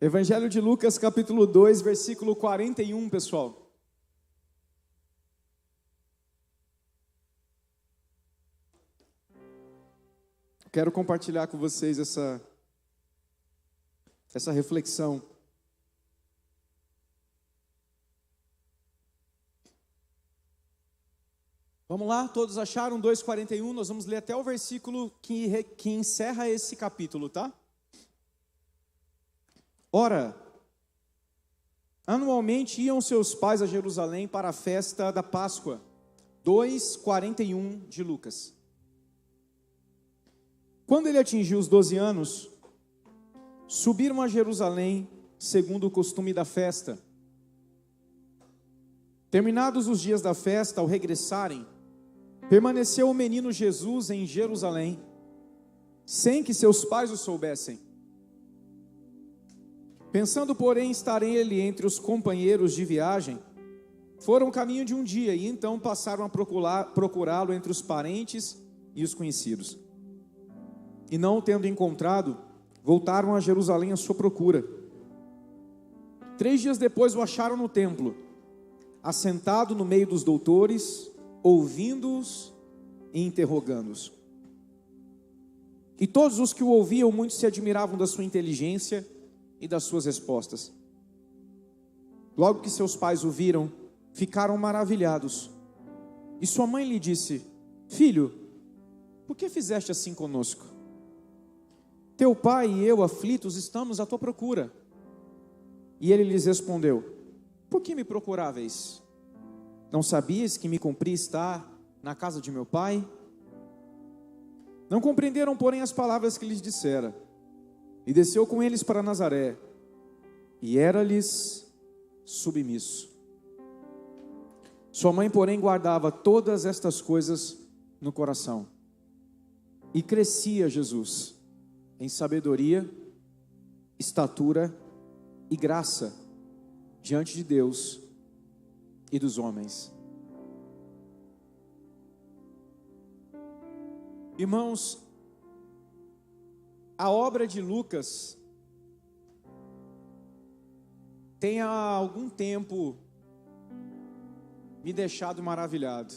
Evangelho de Lucas, capítulo 2, versículo 41, pessoal. Quero compartilhar com vocês essa reflexão. Vamos lá, todos acharam 2,41? Nós vamos ler até o versículo que encerra esse capítulo, tá? Ora, anualmente iam seus pais a Jerusalém para a festa da Páscoa. 2,41 de Lucas. Quando ele atingiu os 12 anos, subiram a Jerusalém, segundo o costume da festa. Terminados os dias da festa, ao regressarem, permaneceu o menino Jesus em Jerusalém, sem que seus pais o soubessem. Pensando, porém, estar ele entre os companheiros de viagem, foram caminho de um dia, e então passaram a procurá-lo entre os parentes e os conhecidos. E não o tendo encontrado, voltaram a Jerusalém à sua procura. 3 dias depois o acharam no templo, assentado no meio dos doutores, ouvindo-os e interrogando-os. E todos os que o ouviam, muito se admiravam da sua inteligência e das suas respostas. Logo que seus pais o viram, ficaram maravilhados. E sua mãe lhe disse: Filho, por que fizeste assim conosco? Teu pai e eu, aflitos, estamos à tua procura. E ele lhes respondeu: Por que me procuráveis? Não sabias que me cumpria estar na casa de meu pai? Não compreenderam, porém, as palavras que lhes dissera. E desceu com eles para Nazaré, e era-lhes submisso. Sua mãe, porém, guardava todas estas coisas no coração. E crescia Jesus em sabedoria, estatura e graça diante de Deus e dos homens. Irmãos, a obra de Lucas tem há algum tempo me deixado maravilhado,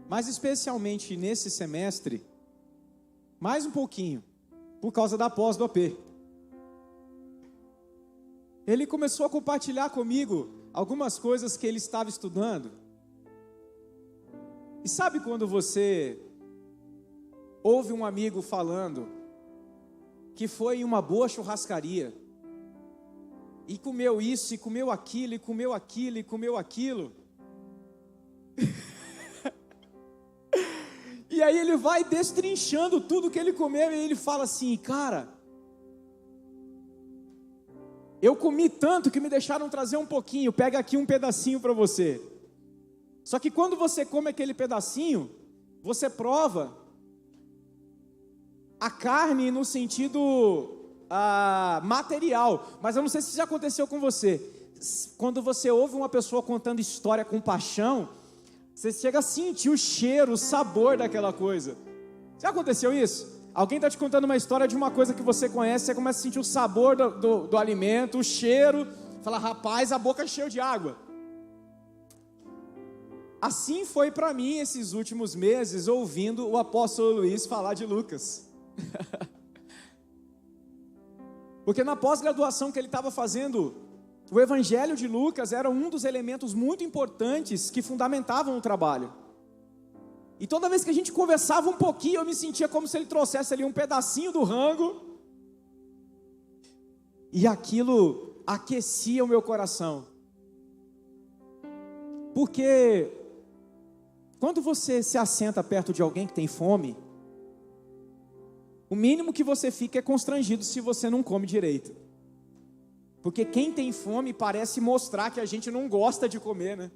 mas especialmente nesse semestre, mais um pouquinho, por causa da pós do AP. Ele começou a compartilhar comigo algumas coisas que ele estava estudando. E sabe quando você ouve um amigo falando que foi em uma boa churrascaria e comeu isso, e comeu aquilo, e comeu aquilo, e comeu aquilo? E aí ele vai destrinchando tudo que ele comeu, e ele fala assim: cara, eu comi tanto que me deixaram trazer um pouquinho, pega aqui um pedacinho para você. Só que quando você come aquele pedacinho, você prova a carne no sentido material, mas eu não sei se já aconteceu com você. Quando você ouve uma pessoa contando história com paixão, você chega a sentir o cheiro, o sabor daquela coisa. Já aconteceu isso? Alguém está te contando uma história de uma coisa que você conhece, você começa a sentir o sabor do alimento, o cheiro, fala: rapaz, a boca cheia de água. Assim foi para mim esses últimos meses, ouvindo o apóstolo Luiz falar de Lucas. Porque na pós-graduação que ele estava fazendo, o Evangelho de Lucas era um dos elementos muito importantes que fundamentavam o trabalho. E toda vez que a gente conversava um pouquinho, eu me sentia como se ele trouxesse ali um pedacinho do rango, e aquilo aquecia o meu coração. Porque quando você se assenta perto de alguém que tem fome, o mínimo que você fica é constrangido se você não come direito. Porque quem tem fome parece mostrar que a gente não gosta de comer, né?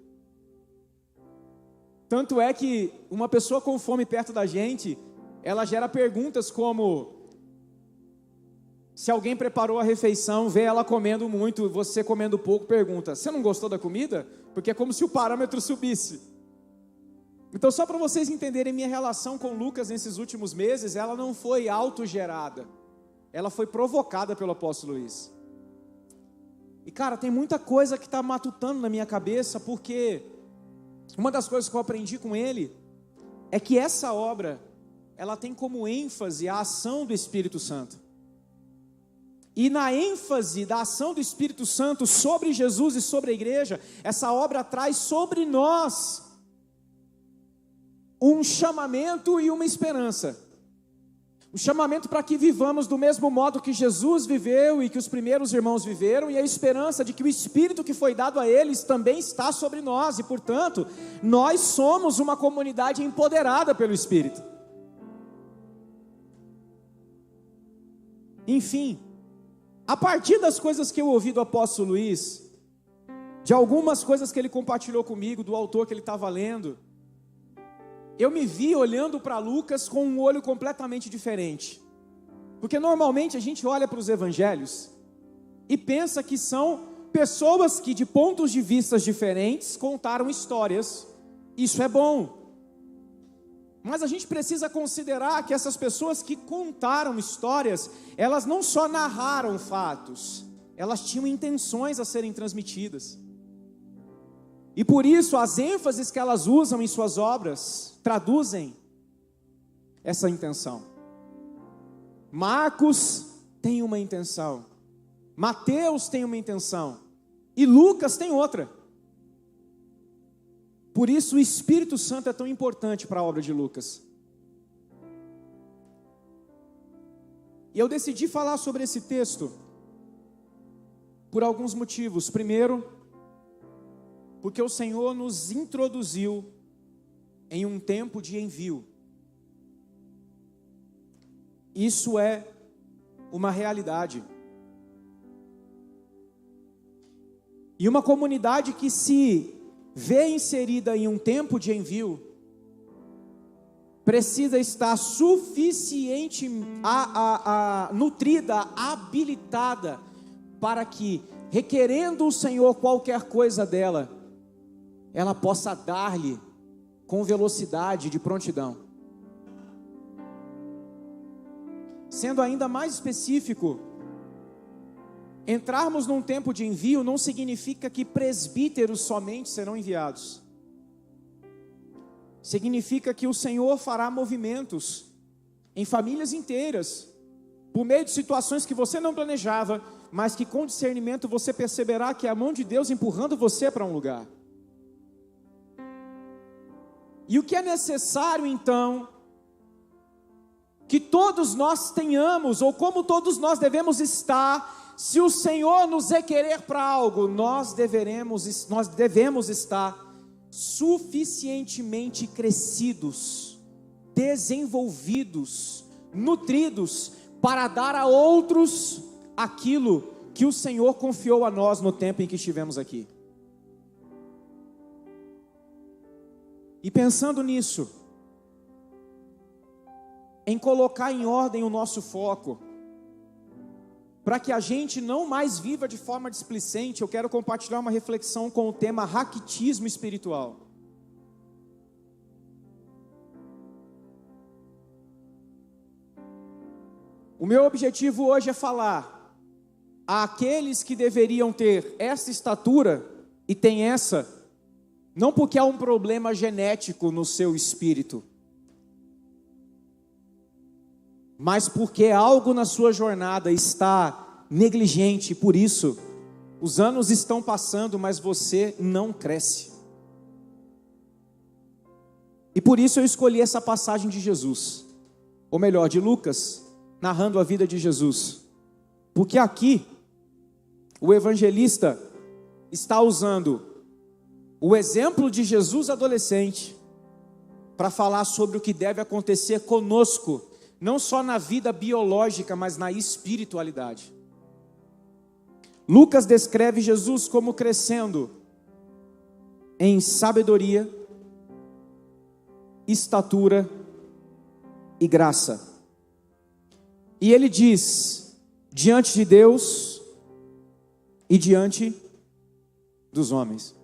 Tanto é que uma pessoa com fome perto da gente, ela gera perguntas como: se alguém preparou a refeição, vê ela comendo muito, você comendo pouco, pergunta: você não gostou da comida? Porque é como se o parâmetro subisse. Então, só para vocês entenderem minha relação com Lucas nesses últimos meses, ela não foi autogerada. ela foi provocada pelo apóstolo Luís. E cara, tem muita coisa que está matutando na minha cabeça, porque uma das coisas que eu aprendi com ele é que essa obra, ela tem como ênfase a ação do Espírito Santo. E na ênfase da ação do Espírito Santo sobre Jesus e sobre a igreja, essa obra traz sobre nós um chamamento e uma esperança. Um chamamento para que vivamos do mesmo modo que Jesus viveu e que os primeiros irmãos viveram, e a esperança de que o Espírito que foi dado a eles também está sobre nós, e portanto, nós somos uma comunidade empoderada pelo Espírito. Enfim, a partir das coisas que eu ouvi do apóstolo Luís, de algumas coisas que ele compartilhou comigo, do autor que ele estava lendo, eu me vi olhando para Lucas com um olho completamente diferente. Porque normalmente a gente olha para os evangelhos e pensa que são pessoas que de pontos de vista diferentes contaram histórias. Isso é bom. Mas a gente precisa considerar que essas pessoas que contaram histórias, elas não só narraram fatos, elas tinham intenções a serem transmitidas. E por isso as ênfases que elas usam em suas obras traduzem essa intenção. Marcos tem uma intenção, Mateus tem uma intenção, e Lucas tem outra. Por isso o Espírito Santo é tão importante para a obra de Lucas. E eu decidi falar sobre esse texto por alguns motivos. Primeiro, porque o Senhor nos introduziu em um tempo de envio. Isso é uma realidade. E uma comunidade que se vê inserida em um tempo de envio, precisa estar suficiente nutrida, habilitada, para que, requerendo o Senhor qualquer coisa dela, ela possa dar-lhe com velocidade, de prontidão. Sendo ainda mais específico, entrarmos num tempo de envio não significa que presbíteros somente serão enviados. Significa que o Senhor fará movimentos em famílias inteiras, por meio de situações que você não planejava, mas que com discernimento você perceberá que é a mão de Deus empurrando você para um lugar. E o que é necessário então, que todos nós tenhamos, ou como todos nós devemos estar, se o Senhor nos requerer para algo, nós devemos estar suficientemente crescidos, desenvolvidos, nutridos, para dar a outros aquilo que o Senhor confiou a nós no tempo em que estivemos aqui. E pensando nisso, em colocar em ordem o nosso foco, para que a gente não mais viva de forma displicente, eu quero compartilhar uma reflexão com o tema raquitismo espiritual. O meu objetivo hoje é falar àqueles que deveriam ter essa estatura, e tem essa, não porque há um problema genético no seu espírito, mas porque algo na sua jornada está negligente, por isso, os anos estão passando, mas você não cresce. E por isso eu escolhi essa passagem de Jesus, ou melhor, de Lucas, narrando a vida de Jesus, porque aqui, o evangelista está usando o exemplo de Jesus adolescente para falar sobre o que deve acontecer conosco, não só na vida biológica, mas na espiritualidade. Lucas descreve Jesus como crescendo em sabedoria, estatura e graça. E ele diz, diante de Deus e diante dos homens.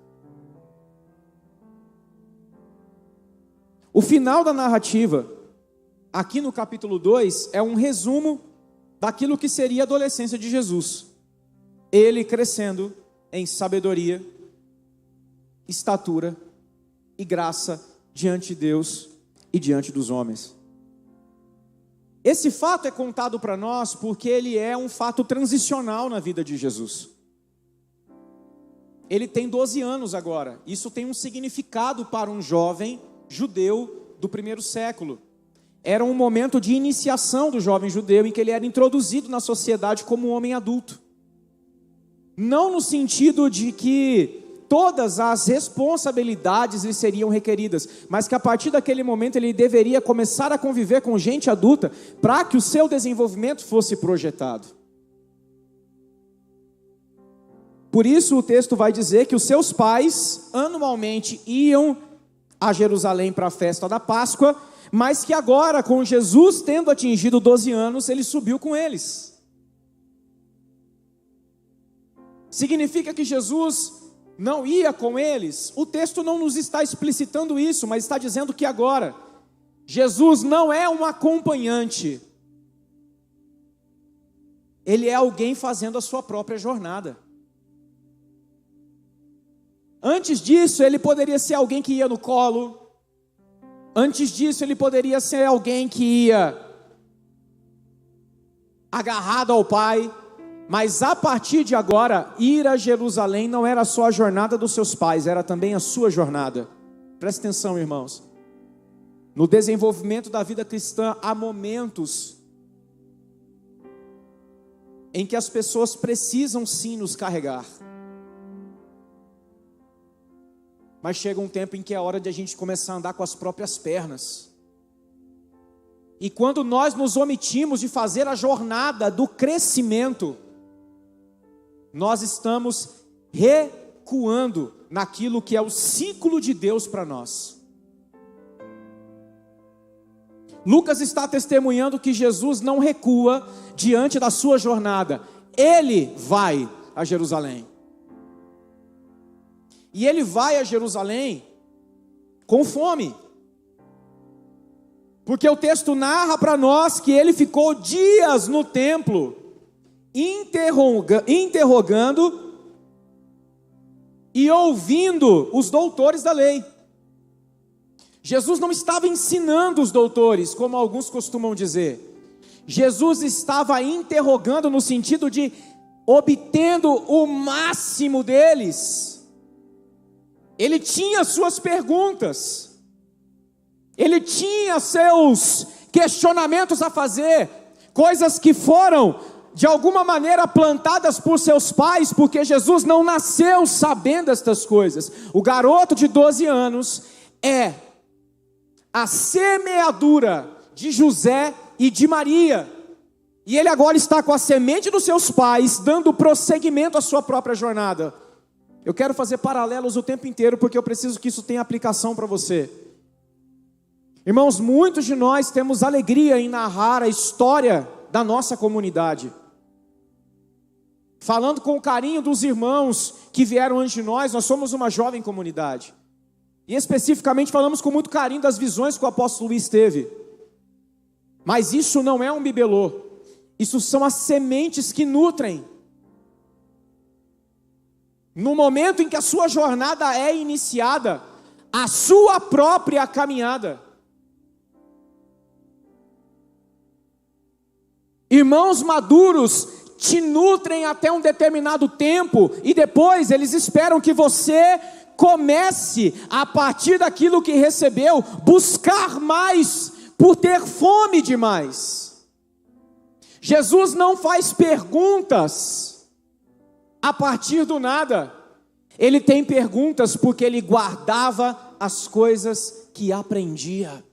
O final da narrativa, aqui no capítulo 2, é um resumo daquilo que seria a adolescência de Jesus. Ele crescendo em sabedoria, estatura e graça diante de Deus e diante dos homens. Esse fato é contado para nós porque ele é um fato transicional na vida de Jesus. Ele tem 12 anos agora. Isso tem um significado para um jovem judeu do primeiro século. Era um momento de iniciação do jovem judeu em que ele era introduzido na sociedade como um homem adulto. Não no sentido de que todas as responsabilidades lhe seriam requeridas, mas que a partir daquele momento ele deveria começar a conviver com gente adulta para que o seu desenvolvimento fosse projetado. Por isso o texto vai dizer que os seus pais anualmente iam a Jerusalém para a festa da Páscoa, mas que agora, com Jesus tendo atingido 12 anos, ele subiu com eles. Significa que Jesus não ia com eles? O texto não nos está explicitando isso, mas está dizendo que agora, Jesus não é um acompanhante. Ele é alguém fazendo a sua própria jornada. Antes disso, ele poderia ser alguém que ia no colo. Antes disso, ele poderia ser alguém que ia agarrado ao Pai. Mas a partir de agora, ir a Jerusalém não era só a jornada dos seus pais, era também a sua jornada. Presta atenção, irmãos. No desenvolvimento da vida cristã, há momentos em que as pessoas precisam sim nos carregar. Mas chega um tempo em que é hora de a gente começar a andar com as próprias pernas. E quando nós nos omitimos de fazer a jornada do crescimento, nós estamos recuando naquilo que é o ciclo de Deus para nós. Lucas está testemunhando que Jesus não recua diante da sua jornada. Ele vai a Jerusalém. E ele vai a Jerusalém com fome. Porque o texto narra para nós que ele ficou dias no templo, interrogando e ouvindo os doutores da lei. Jesus não estava ensinando os doutores, como alguns costumam dizer. Jesus estava interrogando no sentido de obtendo o máximo deles. Ele tinha suas perguntas, ele tinha seus questionamentos a fazer, coisas que foram de alguma maneira plantadas por seus pais, porque Jesus não nasceu sabendo estas coisas. O garoto de 12 anos é a semeadura de José e de Maria, e ele agora está com a semente dos seus pais, dando prosseguimento à sua própria jornada. Eu quero fazer paralelos o tempo inteiro, porque eu preciso que isso tenha aplicação para você. Irmãos, muitos de nós temos alegria em narrar a história da nossa comunidade, falando com o carinho dos irmãos que vieram antes de nós. Nós somos uma jovem comunidade, e especificamente falamos com muito carinho das visões que o apóstolo Luiz teve. Mas isso não é um bibelô, isso são as sementes que nutrem. No momento em que a sua jornada é iniciada, a sua própria caminhada. Irmãos maduros te nutrem até um determinado tempo, e depois eles esperam que você comece, a partir daquilo que recebeu, buscar mais, por ter fome demais. Jesus não faz perguntas a partir do nada. Ele tem perguntas porque ele guardava as coisas que aprendia.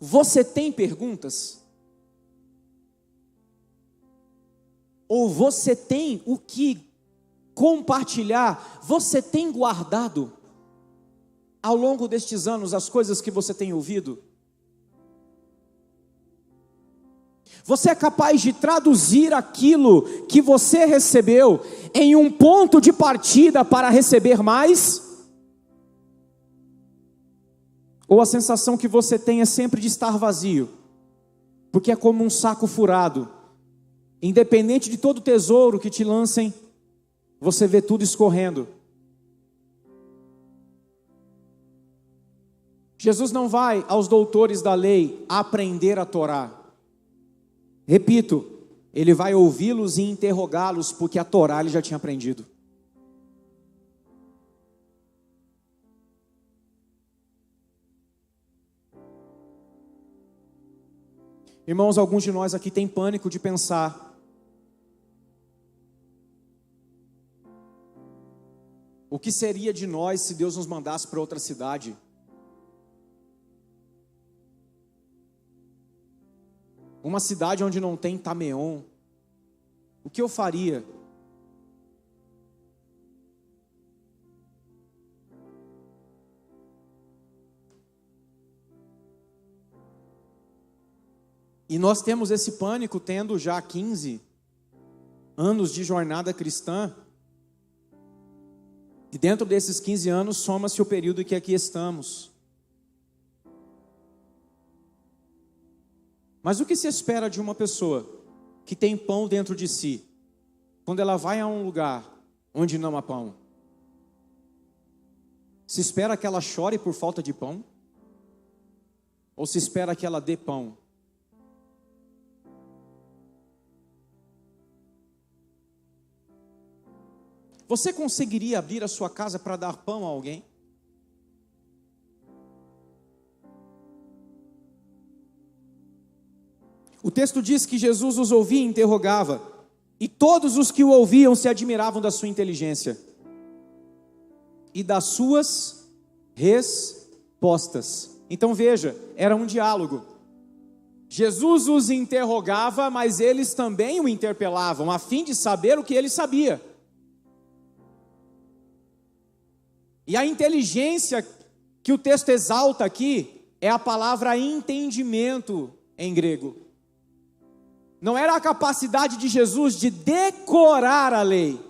Você tem perguntas? Ou você tem o que compartilhar? Você tem guardado ao longo destes anos as coisas que você tem ouvido? Você é capaz de traduzir aquilo que você recebeu em um ponto de partida para receber mais? Ou a sensação que você tem é sempre de estar vazio? porque é como um saco furado. Independente de todo tesouro que te lancem, você vê tudo escorrendo. Jesus não vai aos doutores da lei aprender a Torá. Repito, ele vai ouvi-los e interrogá-los, porque a Torá ele já tinha aprendido. Irmãos, alguns de nós aqui têm pânico de pensar: o que seria de nós se Deus nos mandasse para outra cidade? Uma cidade onde não tem Tameon. O que eu faria? E nós temos esse pânico tendo já 15 anos de jornada cristã. E dentro desses 15 anos soma-se o período em que aqui estamos. Mas o que se espera de uma pessoa que tem pão dentro de si, quando ela vai a um lugar onde não há pão? Se espera que ela chore por falta de pão? Ou se espera que ela dê pão? Você conseguiria abrir a sua casa para dar pão a alguém? O texto diz que Jesus os ouvia e interrogava, e todos os que o ouviam se admiravam da sua inteligência e das suas respostas. Então veja, era um diálogo. Jesus os interrogava, mas eles também o interpelavam, a fim de saber o que ele sabia. E a inteligência que o texto exalta aqui é a palavra entendimento em grego. Não era a capacidade de Jesus de decorar a lei,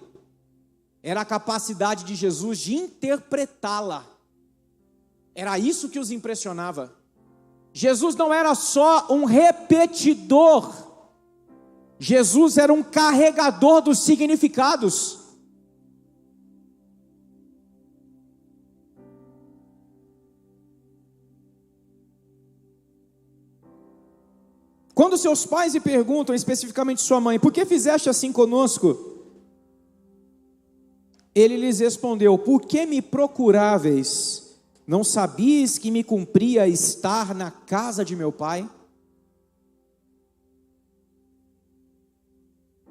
era a capacidade de Jesus de interpretá-la. Era isso que os impressionava. Jesus não era só um repetidor, Jesus era um carregador dos significados. Quando seus pais lhe perguntam, especificamente sua mãe, por que fizeste assim conosco? Ele lhes respondeu, por que me procuráveis? Não sabias que me cumpria estar na casa de meu pai?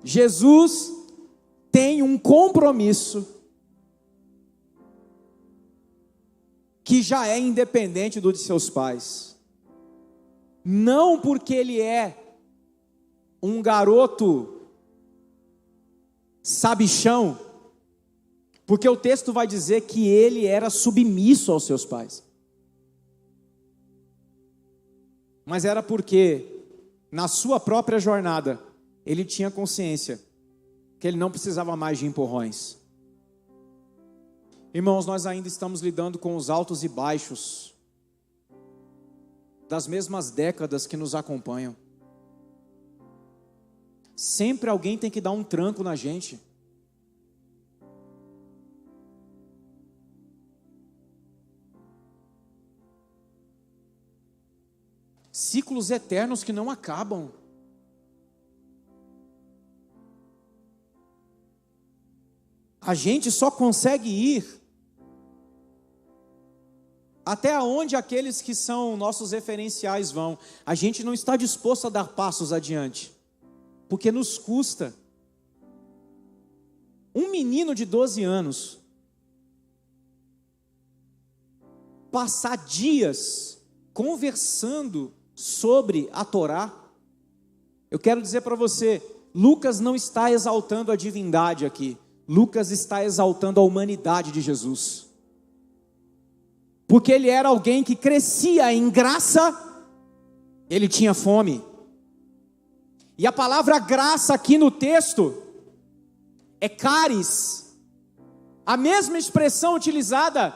Jesus tem um compromisso que já é independente do de seus pais. Não porque ele é um garoto sabichão, porque o texto vai dizer que ele era submisso aos seus pais. Mas era porque, na sua própria jornada, ele tinha consciência que ele não precisava mais de empurrões. Irmãos, nós ainda estamos lidando com os altos e baixos das mesmas décadas que nos acompanham. Sempre alguém tem que dar um tranco na gente. Ciclos eternos que não acabam. A gente só consegue ir até onde aqueles que são nossos referenciais vão. A gente não está disposto a dar passos adiante, porque nos custa. Um menino de 12 anos passar dias conversando sobre a Torá. Eu quero dizer para você, Lucas não está exaltando a divindade aqui, Lucas está exaltando a humanidade de Jesus. Porque ele era alguém que crescia em graça, ele tinha fome. E a palavra graça aqui no texto é caris, a mesma expressão utilizada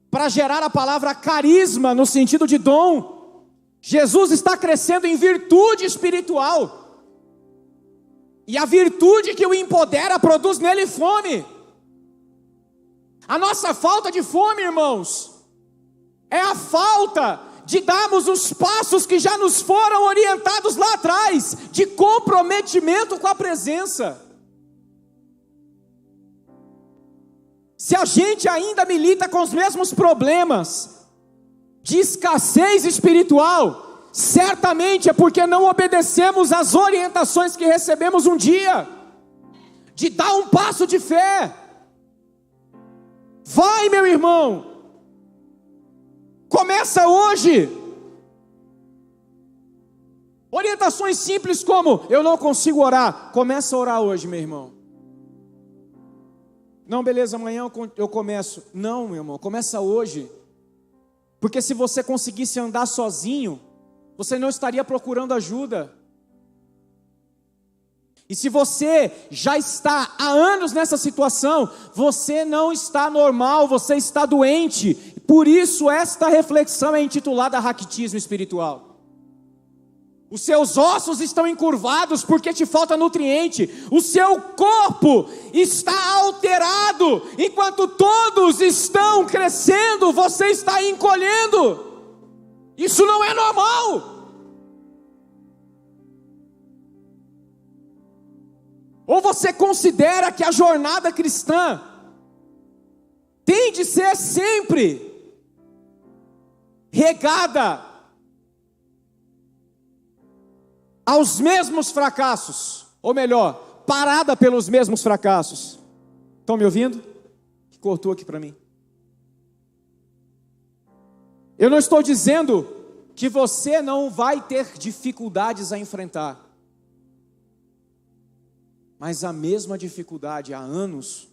para gerar a palavra carisma no sentido de dom. Jesus está crescendo em virtude espiritual. E a virtude que o empodera produz nele fome. A nossa falta de fome, irmãos, é a falta de darmos os passos que já nos foram orientados lá atrás, de comprometimento com a presença. Se a gente ainda milita com os mesmos problemas de escassez espiritual, certamente é porque não obedecemos às orientações que recebemos um dia, de dar um passo de fé. Vai, meu irmão, começa hoje. Orientações simples como: eu não consigo orar, começa a orar hoje, meu irmão. Não, beleza, amanhã eu começo. Não, meu irmão, começa hoje. Porque se você conseguisse andar sozinho, você não estaria procurando ajuda. E se você já está há anos nessa situação, você não está normal, você está doente. Por isso esta reflexão é intitulada raquitismo espiritual. Os seus ossos estão encurvados porque te falta nutriente. O seu corpo está alterado. Enquanto todos estão crescendo, você está encolhendo. Isso não é normal. Ou você considera que a jornada cristã tem de ser sempre regada aos mesmos fracassos, ou melhor, parada pelos mesmos fracassos. Estão me ouvindo? Cortou aqui para mim. Eu não estou dizendo que você não vai ter dificuldades a enfrentar, mas a mesma dificuldade há anos,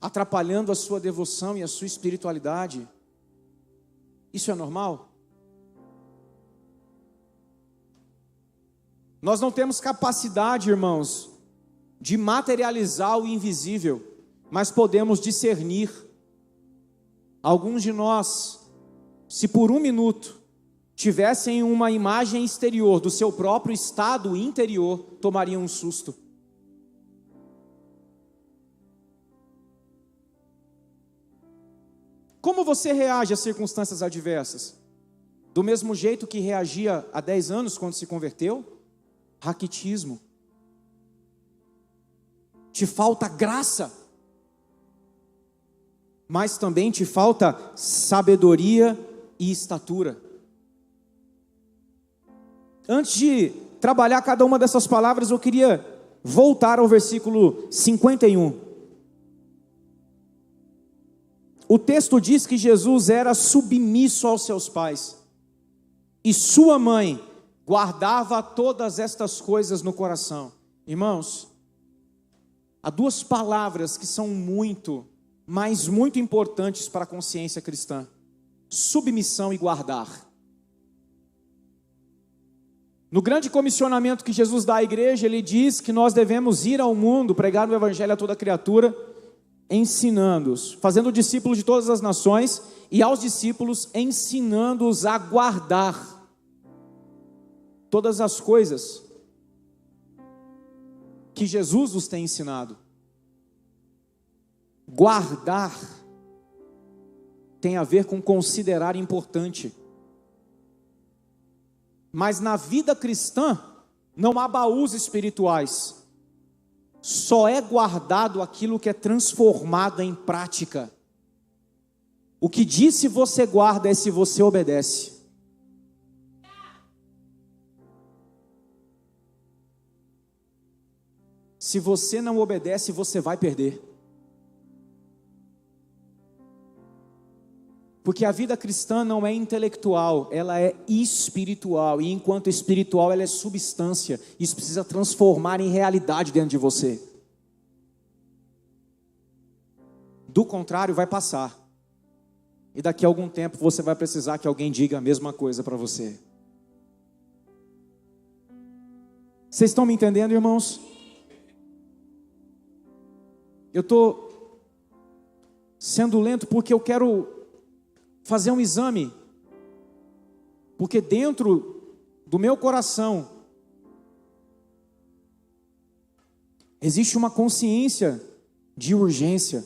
atrapalhando a sua devoção e a sua espiritualidade. Isso é normal? Nós não temos capacidade, irmãos, de materializar o invisível, mas podemos discernir. Alguns de nós, se por um minuto tivessem uma imagem exterior do seu próprio estado interior, tomariam um susto. Como você reage às circunstâncias adversas? Do mesmo jeito que reagia há 10 anos quando se converteu? Raquitismo. Te falta graça, mas também te falta sabedoria e estatura. Antes de trabalhar cada uma dessas palavras, eu queria voltar ao versículo 51. O texto diz que Jesus era submisso aos seus pais, e sua mãe guardava todas estas coisas no coração. Irmãos, há duas palavras que são muito, mas muito importantes para a consciência cristã: submissão e guardar. No grande comissionamento que Jesus dá à igreja, ele diz que nós devemos ir ao mundo, pregar o evangelho a toda criatura, ensinando-os, fazendo discípulos de todas as nações, e aos discípulos ensinando-os a guardar todas as coisas que Jesus nos tem ensinado. Guardar tem a ver com considerar importante. Mas na vida cristã não há baús espirituais. Só é guardado aquilo que é transformado em prática. O que diz se você guarda é se você obedece. Se você não obedece, você vai perder. Porque a vida cristã não é intelectual, ela é espiritual. E enquanto espiritual, ela é substância. Isso precisa transformar em realidade dentro de você. Do contrário, vai passar. E daqui a algum tempo você vai precisar que alguém diga a mesma coisa para você. Vocês estão me entendendo, irmãos? Eu estou sendo lento porque eu quero fazer um exame Porque dentro do meu coração existe uma consciência de urgência.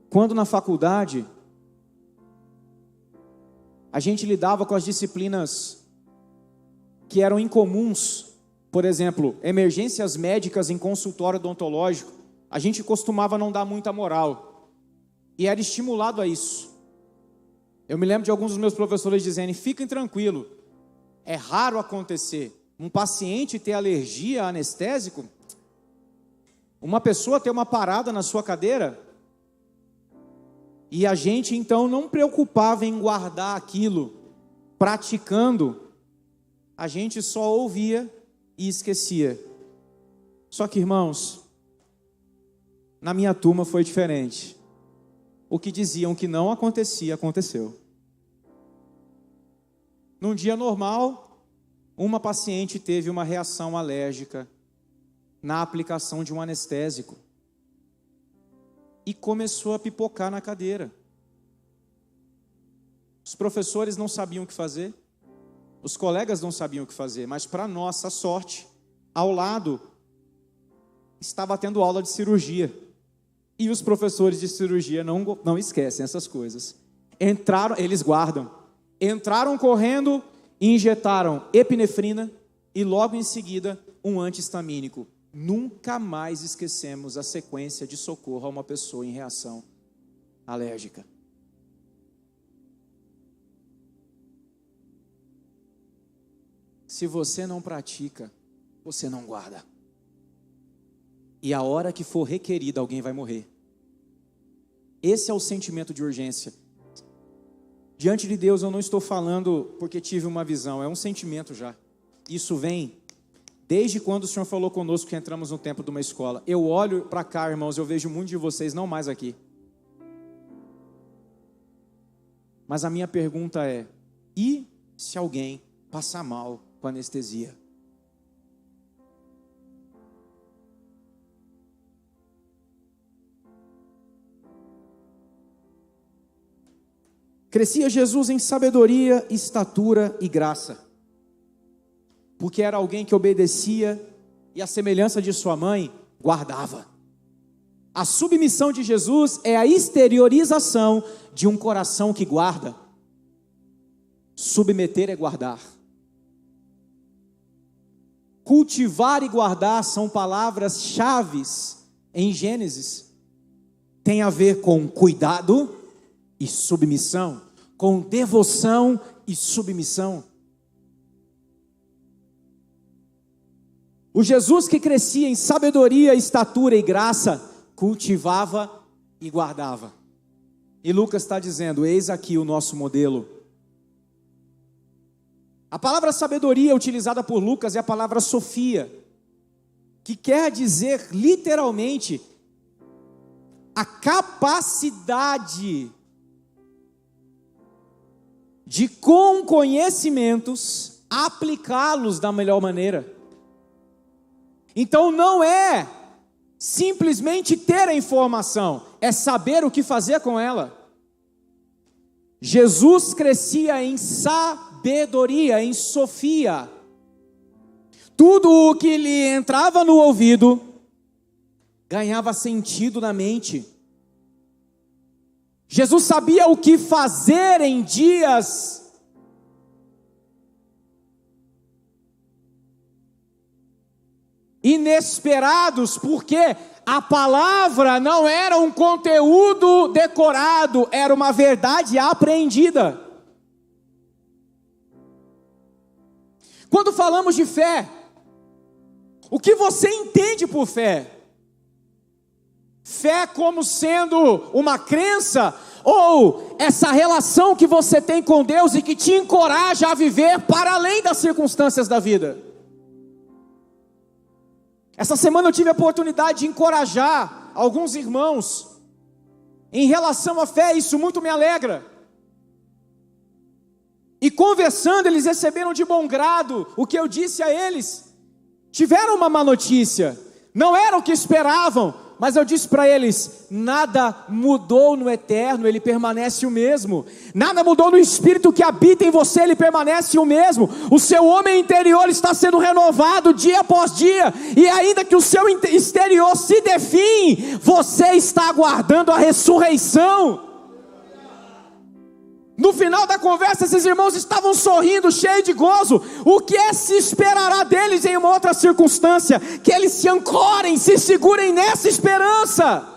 Quando na faculdade, a gente lidava com as disciplinas que eram incomuns, por exemplo, emergências médicas em consultório odontológico, a gente costumava não dar muita moral, e era estimulado a isso. Eu me lembro de alguns dos meus professores dizendo: fiquem tranquilos, é raro acontecer um paciente ter alergia a anestésico, uma pessoa ter uma parada na sua cadeira. E a gente então não preocupava em guardar aquilo, praticando, a gente só ouvia e esquecia. Só que, irmãos, na minha turma foi diferente. O que diziam que não acontecia, aconteceu. Num dia normal, uma paciente teve uma reação alérgica na aplicação de um anestésico. E começou a pipocar na cadeira. Os professores não sabiam o que fazer, os colegas não sabiam o que fazer, mas para nossa sorte, ao lado, estava tendo aula de cirurgia. E os professores de cirurgia não esquecem essas coisas. Eles guardam. Entraram correndo e injetaram epinefrina e logo em seguida um anti-histamínico. Nunca mais esquecemos a sequência de socorro a uma pessoa em reação alérgica. Se você não pratica, você não guarda. E a hora que for requerida, alguém vai morrer. Esse é o sentimento de urgência. Diante de Deus eu não estou falando porque tive uma visão, é um sentimento já. Isso vem desde quando o Senhor falou conosco que entramos no templo de uma escola. Eu olho para cá, irmãos, eu vejo muitos de vocês, não mais aqui. Mas a minha pergunta é: e se alguém passar mal com anestesia? Crescia Jesus em sabedoria, estatura e graça, porque era alguém que obedecia e, à semelhança de sua mãe, guardava. A submissão de Jesus é a exteriorização de um coração que guarda. Submeter é guardar. Cultivar e guardar são palavras-chave em Gênesis. Tem a ver com cuidado e submissão, com devoção e submissão. O Jesus que crescia em sabedoria, estatura e graça, cultivava e guardava. E Lucas está dizendo: eis aqui o nosso modelo. A palavra sabedoria utilizada por Lucas é a palavra sofia, que quer dizer literalmente a capacidade de, com conhecimentos, aplicá-los da melhor maneira. Então não é simplesmente ter a informação, é saber o que fazer com ela. Jesus crescia em sabedoria, em sofia. Tudo o que lhe entrava no ouvido ganhava sentido na mente. Jesus sabia o que fazer em dias inesperados, porque a palavra não era um conteúdo decorado, era uma verdade apreendida. Quando falamos de fé, o que você entende por fé? Fé como sendo uma crença, ou essa relação que você tem com Deus e que te encoraja a viver para além das circunstâncias da vida? Essa semana eu tive a oportunidade de encorajar alguns irmãos em relação à fé, isso muito me alegra. E conversando, eles receberam de bom grado o que eu disse a eles. Tiveram uma má notícia. não era o que esperavam, mas eu disse para eles: nada mudou no eterno, ele permanece o mesmo. Nada mudou no Espírito que habita em você, ele permanece o mesmo. O seu homem interior está sendo renovado dia após dia, e ainda que o seu exterior se define, você está aguardando a ressurreição. No final da conversa, esses irmãos estavam sorrindo, cheios de gozo. O que se esperará deles em uma outra circunstância? Que eles se ancorem, se segurem nessa esperança.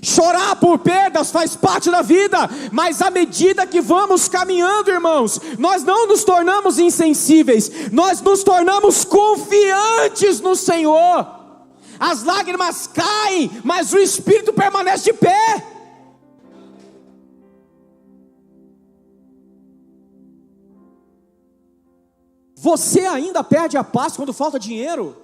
Chorar por perdas faz parte da vida, mas à medida que vamos caminhando, irmãos, nós não nos tornamos insensíveis, nós nos tornamos confiantes no Senhor. As lágrimas caem, mas o Espírito permanece de pé. Você ainda perde a paz quando falta dinheiro?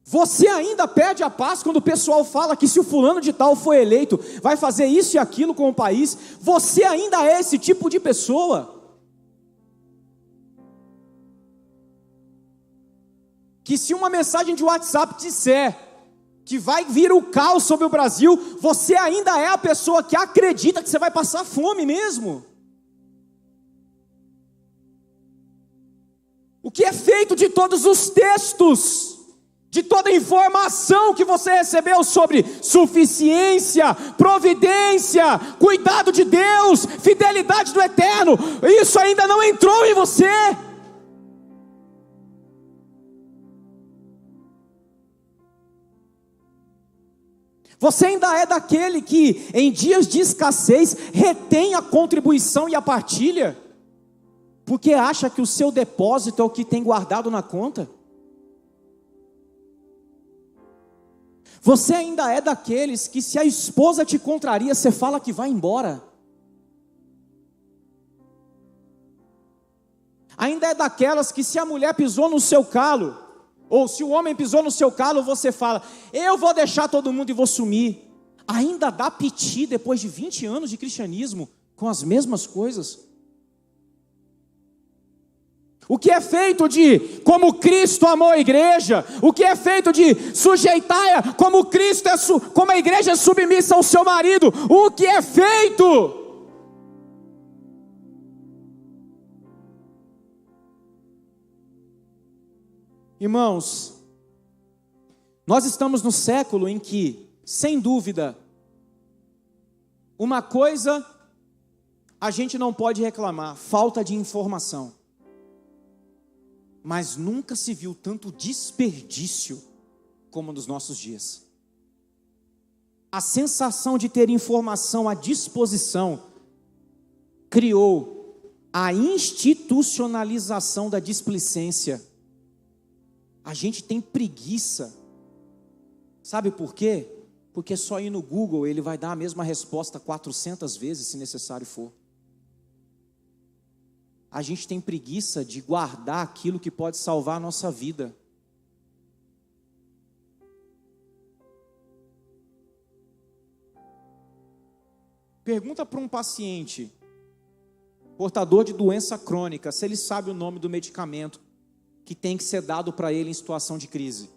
Você ainda perde a paz quando o pessoal fala que se o fulano de tal foi eleito, vai fazer isso e aquilo com o país? Você ainda é esse tipo de pessoa? Que se uma mensagem de WhatsApp disser que vai vir o caos sobre o Brasil, você ainda é a pessoa que acredita que você vai passar fome mesmo? O que é feito de todos os textos, de toda a informação que você recebeu sobre suficiência, providência, cuidado de Deus, fidelidade do eterno, isso ainda não entrou em você? Você ainda é daquele que em dias de escassez retém a contribuição e a partilha, porque acha que o seu depósito é o que tem guardado na conta? Você ainda é daqueles que, se a esposa te contraria, você fala que vai embora? Ainda é daquelas que, se a mulher pisou no seu calo, ou se o homem pisou no seu calo, você fala: eu vou deixar todo mundo e vou sumir? Ainda dá piti depois de 20 anos de cristianismo com as mesmas coisas? O que é feito de como Cristo amou a igreja? O que é feito de sujeitar como Cristo como a igreja é submissa ao seu marido? O que é feito? Irmãos, nós estamos no século em que, sem dúvida, uma coisa a gente não pode reclamar: falta de informação. Mas nunca se viu tanto desperdício como nos nossos dias. A sensação de ter informação à disposição criou a institucionalização da displicência. A gente tem preguiça. Sabe por quê? Porque só ir no Google ele vai dar a mesma resposta 400 vezes, se necessário for. A gente tem preguiça de guardar aquilo que pode salvar a nossa vida. Pergunta para um paciente portador de doença crônica se ele sabe o nome do medicamento que tem que ser dado para ele em situação de crise.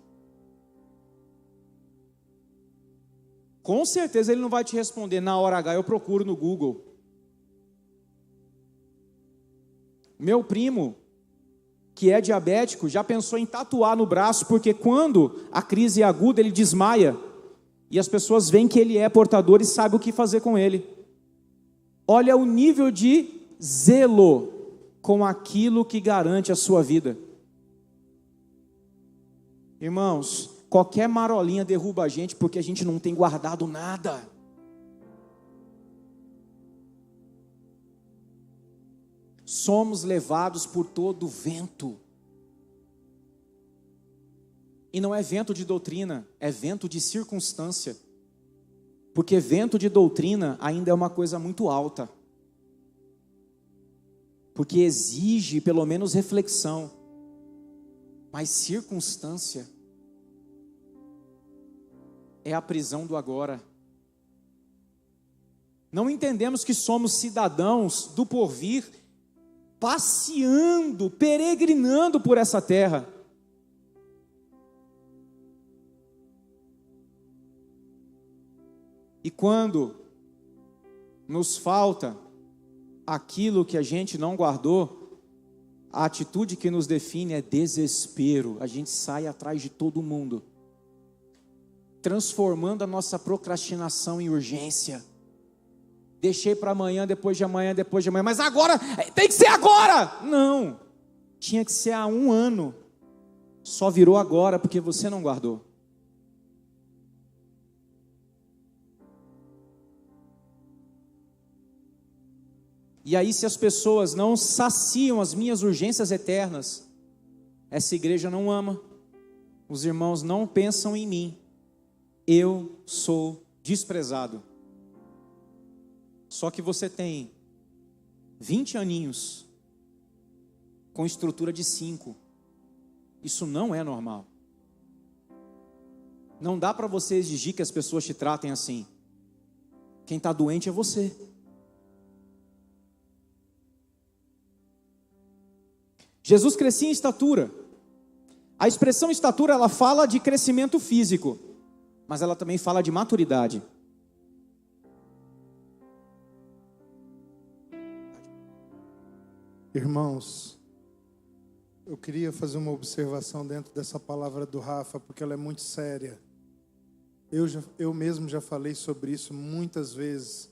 Com certeza ele não vai te responder: na hora H eu procuro no Google. Meu primo, que é diabético, já pensou em tatuar no braço, porque quando a crise é aguda ele desmaia, e as pessoas veem que ele é portador e sabem o que fazer com ele. Olha o nível de zelo com aquilo que garante a sua vida. Irmãos, qualquer marolinha derruba a gente porque a gente não tem guardado nada. Somos levados por todo o vento. E não é vento de doutrina, é vento de circunstância. Porque vento de doutrina ainda é uma coisa muito alta. Porque exige pelo menos reflexão. Mas circunstância é a prisão do agora. Não entendemos que somos cidadãos do porvir passeando, peregrinando por essa terra. E quando nos falta aquilo que a gente não guardou, a atitude que nos define é desespero. A gente sai atrás de todo mundo, transformando a nossa procrastinação em urgência. Deixei para amanhã, depois de amanhã, mas agora, tem que ser agora! Não, tinha que ser há 1 ano, só virou agora porque você não guardou. E aí, se as pessoas não saciam as minhas urgências eternas, essa igreja não ama, os irmãos não pensam em mim, eu sou desprezado. Só que você tem 20 aninhos com estrutura de 5. Isso não é normal. Não dá para você exigir que as pessoas te tratem assim. Quem está doente é você. Jesus crescia em estatura. A expressão estatura, ela fala de crescimento físico, mas ela também fala de maturidade. Irmãos, eu queria fazer uma observação dentro dessa palavra do Rafa, porque ela é muito séria. Eu mesmo já falei sobre isso muitas vezes,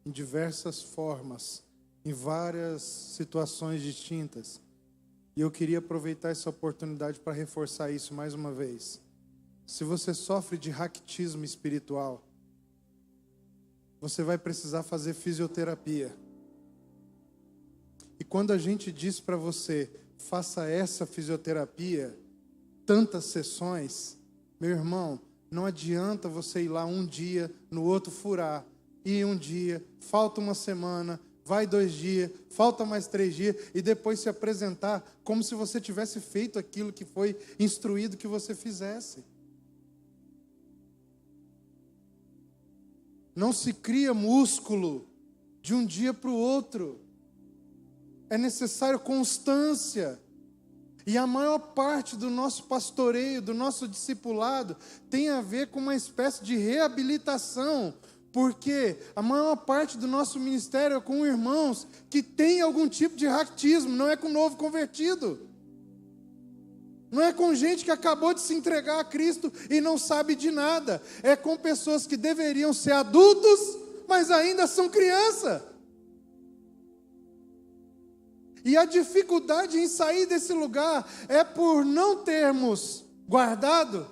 em diversas formas, em várias situações distintas. E eu queria aproveitar essa oportunidade para reforçar isso mais uma vez. Se você sofre de raquitismo espiritual, você vai precisar fazer fisioterapia. E quando a gente diz para você, faça essa fisioterapia, tantas sessões, meu irmão, não adianta você ir lá um dia, no outro furar, ir um dia, falta uma semana, vai 2 dias, falta mais 3 dias, e depois se apresentar como se você tivesse feito aquilo que foi instruído que você fizesse. Não se cria músculo de um dia para o outro. É necessário constância. E a maior parte do nosso pastoreio, do nosso discipulado, tem a ver com uma espécie de reabilitação. Porque a maior parte do nosso ministério é com irmãos que têm algum tipo de raquitismo, não é com novo convertido. Não é com gente que acabou de se entregar a Cristo e não sabe de nada. É com pessoas que deveriam ser adultos, mas ainda são criança. E a dificuldade em sair desse lugar é por não termos guardado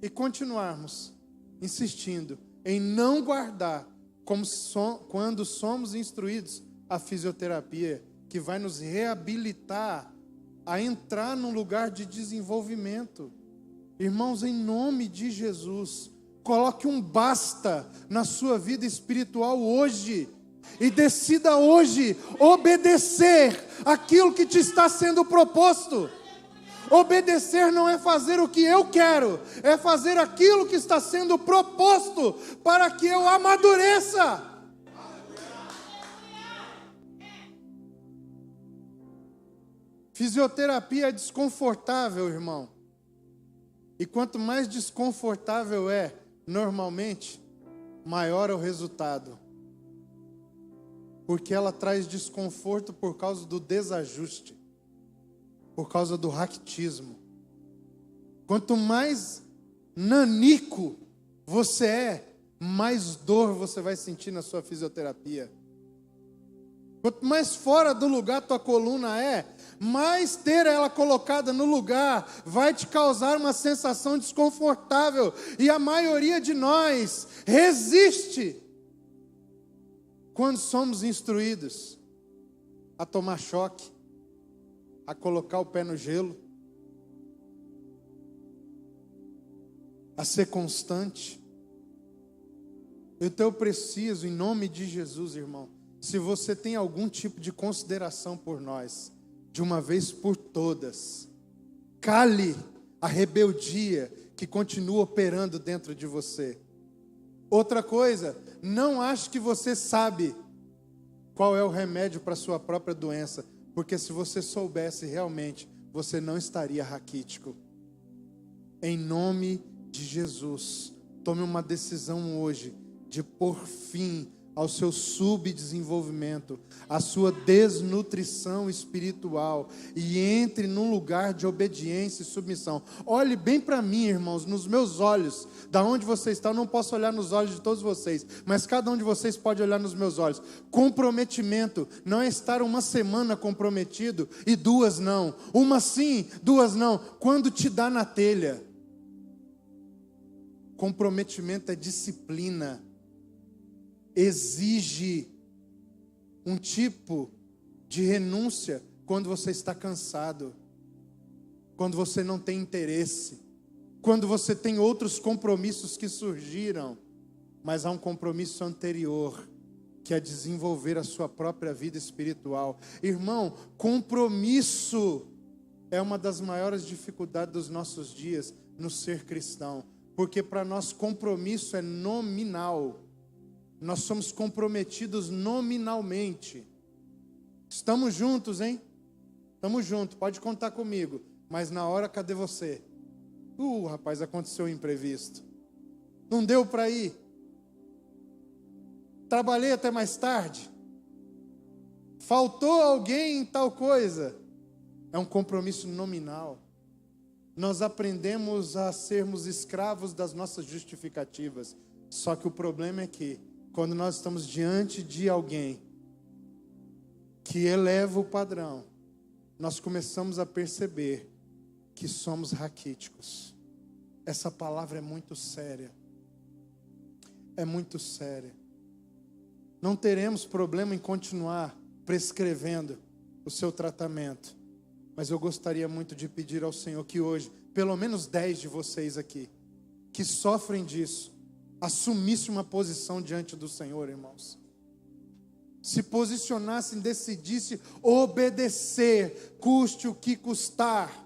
e continuarmos insistindo em não guardar, quando somos instruídos a fisioterapia, que vai nos reabilitar a entrar num lugar de desenvolvimento. Irmãos, em nome de Jesus, coloque um basta na sua vida espiritual hoje, e decida hoje obedecer aquilo que te está sendo proposto. Obedecer não é fazer o que eu quero, é fazer aquilo que está sendo proposto para que eu amadureça. Fisioterapia é desconfortável, irmão. E quanto mais desconfortável é, normalmente, maior é o resultado. Porque ela traz desconforto por causa do desajuste, por causa do raquitismo. Quanto mais nanico você é, mais dor você vai sentir na sua fisioterapia. Quanto mais fora do lugar tua coluna é, mais ter ela colocada no lugar vai te causar uma sensação desconfortável. E a maioria de nós resiste quando somos instruídos a tomar choque, a colocar o pé no gelo, a ser constante. Então eu preciso, em nome de Jesus, irmão, se você tem algum tipo de consideração por nós, de uma vez por todas, cale a rebeldia que continua operando dentro de você. Outra coisa, não ache que você sabe qual é o remédio para a sua própria doença. Porque se você soubesse realmente, você não estaria raquítico. Em nome de Jesus, tome uma decisão hoje de pôr fim ao seu subdesenvolvimento, à sua desnutrição espiritual, e entre num lugar de obediência e submissão. Olhe bem para mim, irmãos, nos meus olhos, da onde você está. Eu não posso olhar nos olhos de todos vocês, mas cada um de vocês pode olhar nos meus olhos. Comprometimento não é estar uma semana comprometido e 2 não, uma sim, 2 não, quando te dá na telha. Comprometimento é disciplina, exige um tipo de renúncia quando você está cansado, quando você não tem interesse, quando você tem outros compromissos que surgiram, mas há um compromisso anterior, que é desenvolver a sua própria vida espiritual. Irmão, compromisso é uma das maiores dificuldades dos nossos dias no ser cristão, porque para nós compromisso é nominal. Nós somos comprometidos nominalmente. Estamos juntos, hein? Estamos juntos, pode contar comigo. Mas na hora, cadê você? Rapaz, aconteceu um imprevisto. Não deu para ir. Trabalhei até mais tarde. Faltou alguém em tal coisa. É um compromisso nominal. Nós aprendemos a sermos escravos das nossas justificativas. Só que o problema é que, quando nós estamos diante de alguém que eleva o padrão, nós começamos a perceber que somos raquíticos. Essa palavra é muito séria. É muito séria. Não teremos problema em continuar prescrevendo o seu tratamento. Mas eu gostaria muito de pedir ao Senhor que hoje, pelo menos 10 de vocês aqui, que sofrem disso, assumisse uma posição diante do Senhor, irmãos. Se posicionassem, decidisse obedecer, custe o que custar.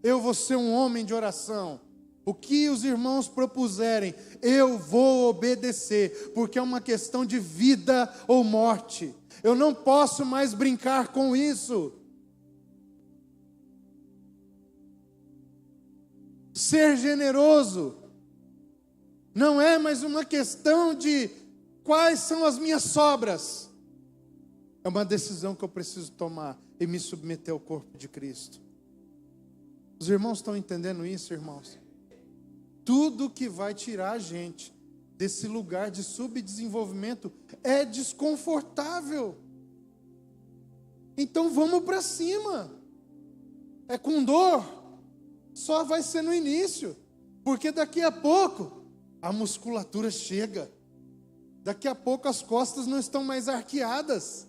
Eu vou ser um homem de oração. O que os irmãos propuserem, eu vou obedecer, porque é uma questão de vida ou morte. Eu não posso mais brincar com isso. Ser generoso não é mais uma questão de quais são as minhas sobras. É uma decisão que eu preciso tomar e me submeter ao corpo de Cristo. Os irmãos estão entendendo isso, irmãos? Tudo que vai tirar a gente desse lugar de subdesenvolvimento é desconfortável. Então vamos para cima. É com dor, só vai ser no início, porque daqui a pouco a musculatura chega. Daqui a pouco as costas não estão mais arqueadas.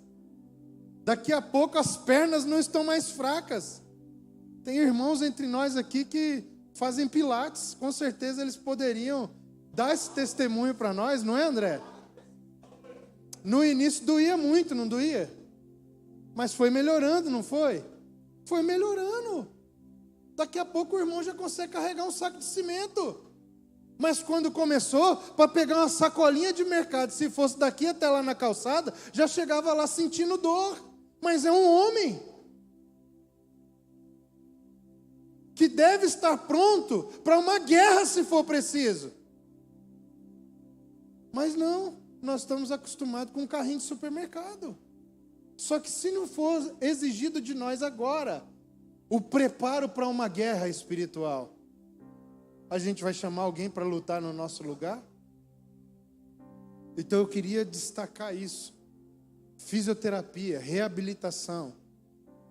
Daqui a pouco as pernas não estão mais fracas. Tem irmãos entre nós aqui que fazem pilates. Com certeza eles poderiam dar esse testemunho para nós, não é, André? No início doía muito, não doía? Mas foi melhorando, não foi? Foi melhorando. Daqui a pouco o irmão já consegue carregar um saco de cimento. Mas quando começou, para pegar uma sacolinha de mercado, se fosse daqui até lá na calçada, já chegava lá sentindo dor. Mas é um homem que deve estar pronto para uma guerra se for preciso. Mas não, nós estamos acostumados com um carrinho de supermercado. Só que se não for exigido de nós agora o preparo para uma guerra espiritual, a gente vai chamar alguém para lutar no nosso lugar? Então eu queria destacar isso. Fisioterapia, reabilitação,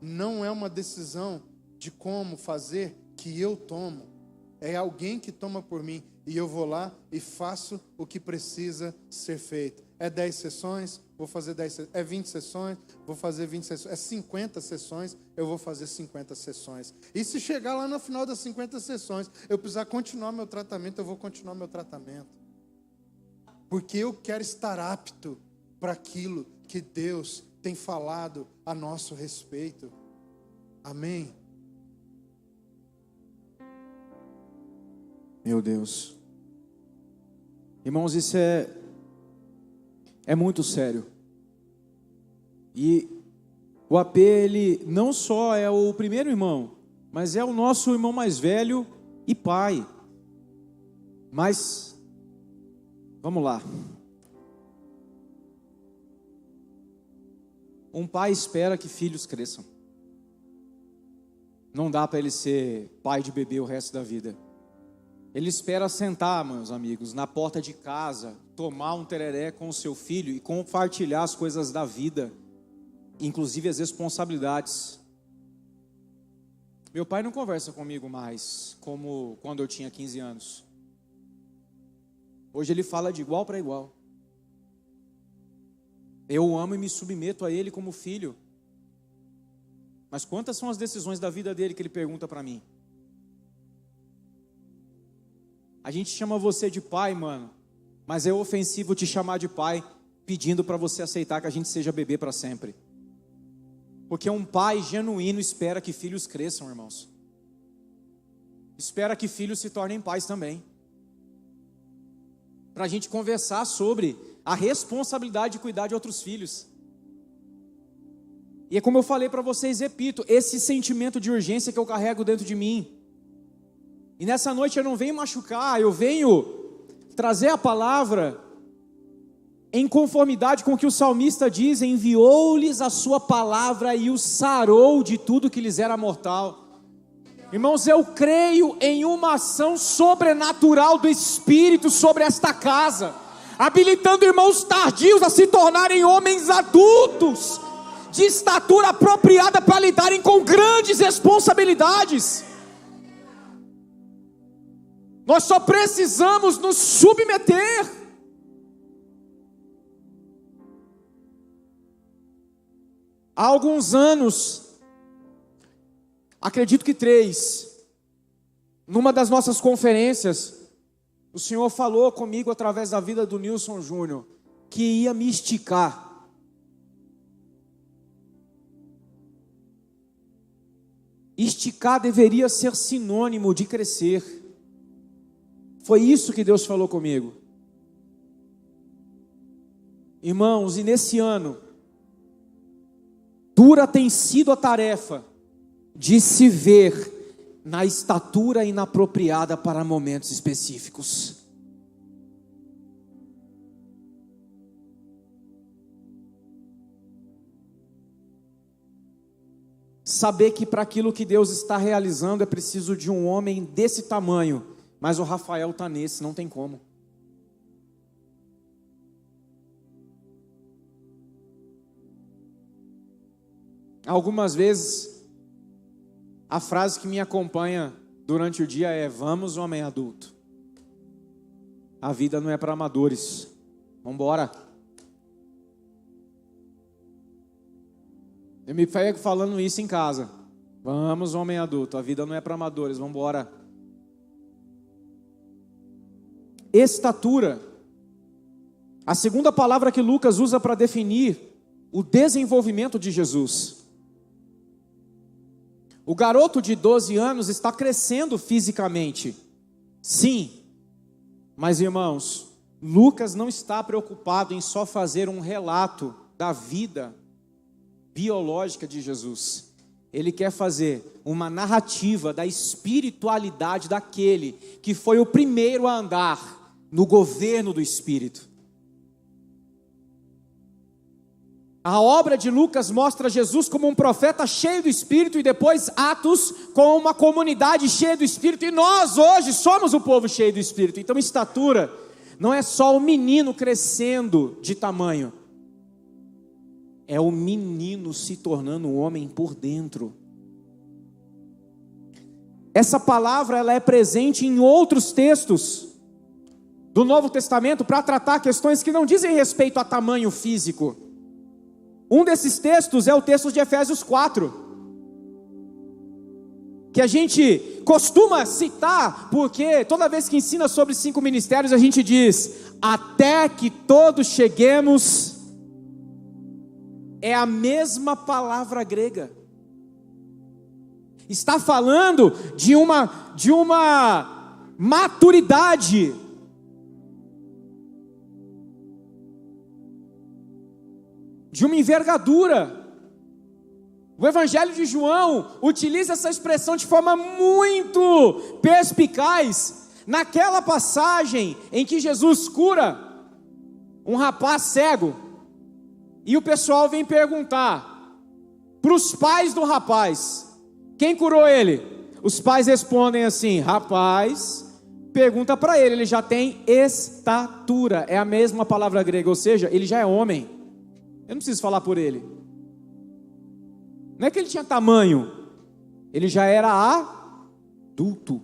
não é uma decisão de como fazer que eu tomo. É alguém que toma por mim e eu vou lá e faço o que precisa ser feito. É 10 sessões, vou fazer 10 sessões. É 20 sessões, vou fazer 20 sessões. É 50 sessões, eu vou fazer 50 sessões. E se chegar lá no final das 50 sessões, eu precisar continuar meu tratamento, eu vou continuar meu tratamento. Porque eu quero estar apto para aquilo que Deus tem falado a nosso respeito. Amém? Meu Deus. Irmãos, isso é muito sério. E O AP, ele não só é o primeiro irmão, mas é o nosso irmão mais velho e pai. Mas, vamos lá. Um pai espera que filhos cresçam. Não dá para ele ser pai de bebê o resto da vida. Ele espera sentar, meus amigos, na porta de casa, tomar um tereré com o seu filho e compartilhar as coisas da vida, inclusive as responsabilidades. Meu pai não conversa comigo mais como quando eu tinha 15 anos. Hoje ele fala de igual para igual. Eu o amo e me submeto a ele como filho. Mas quantas são as decisões da vida dele que ele pergunta para mim? A gente chama você de pai, mano, mas é ofensivo te chamar de pai pedindo para você aceitar que a gente seja bebê para sempre. Porque um pai genuíno espera que filhos cresçam, irmãos. Espera que filhos se tornem pais também. Para a gente conversar sobre a responsabilidade de cuidar de outros filhos. E é como eu falei para vocês, repito, esse sentimento de urgência que eu carrego dentro de mim. E nessa noite eu não venho machucar, eu venho trazer a palavra em conformidade com o que o salmista diz: enviou-lhes a sua palavra e os sarou de tudo que lhes era mortal. Irmãos, eu creio em uma ação sobrenatural do Espírito sobre esta casa, habilitando irmãos tardios a se tornarem homens adultos, de estatura apropriada para lidarem com grandes responsabilidades. Nós só precisamos nos submeter. Há alguns anos, acredito que 3, numa das nossas conferências, o Senhor falou comigo através da vida do Nilson Júnior, que ia me esticar. Esticar deveria ser sinônimo de crescer. Foi isso que Deus falou comigo. Irmãos, e nesse ano, dura tem sido a tarefa de se ver na estatura inapropriada para momentos específicos. Saber que para aquilo que Deus está realizando é preciso de um homem desse tamanho, mas o Rafael está nesse, não tem como. Algumas vezes, a frase que me acompanha durante o dia é: vamos, homem adulto. A vida não é para amadores. Vamos embora. Eu me pego falando isso em casa. Vamos, homem adulto. A vida não é para amadores. Vamos embora. Estatura. A segunda palavra que Lucas usa para definir o desenvolvimento de Jesus. O garoto de 12 anos está crescendo fisicamente. Sim. Mas, irmãos, Lucas não está preocupado em só fazer um relato da vida biológica de Jesus. Ele quer fazer uma narrativa da espiritualidade daquele que foi o primeiro a andar no governo do Espírito. A obra de Lucas mostra Jesus como um profeta cheio do Espírito, e depois Atos com uma comunidade cheia do Espírito, e nós hoje somos o povo cheio do Espírito. Então estatura não é só o menino crescendo de tamanho, é o menino se tornando um homem por dentro. Essa palavra ela é presente em outros textos do Novo Testamento para tratar questões que não dizem respeito a tamanho físico. Um desses textos é o texto de Efésios 4, que a gente costuma citar, porque toda vez que ensina sobre 5 ministérios, a gente diz: até que todos cheguemos. É a mesma palavra grega. Está falando de uma maturidade. De uma envergadura. O Evangelho de João utiliza essa expressão de forma muito perspicaz, naquela passagem em que Jesus cura um rapaz cego, e o pessoal vem perguntar para os pais do rapaz: quem curou ele? Os pais respondem assim: rapaz, pergunta para ele já tem estatura, é a mesma palavra grega, ou seja, ele já é homem, eu não preciso falar por ele. Não é que ele tinha tamanho, ele já era adulto.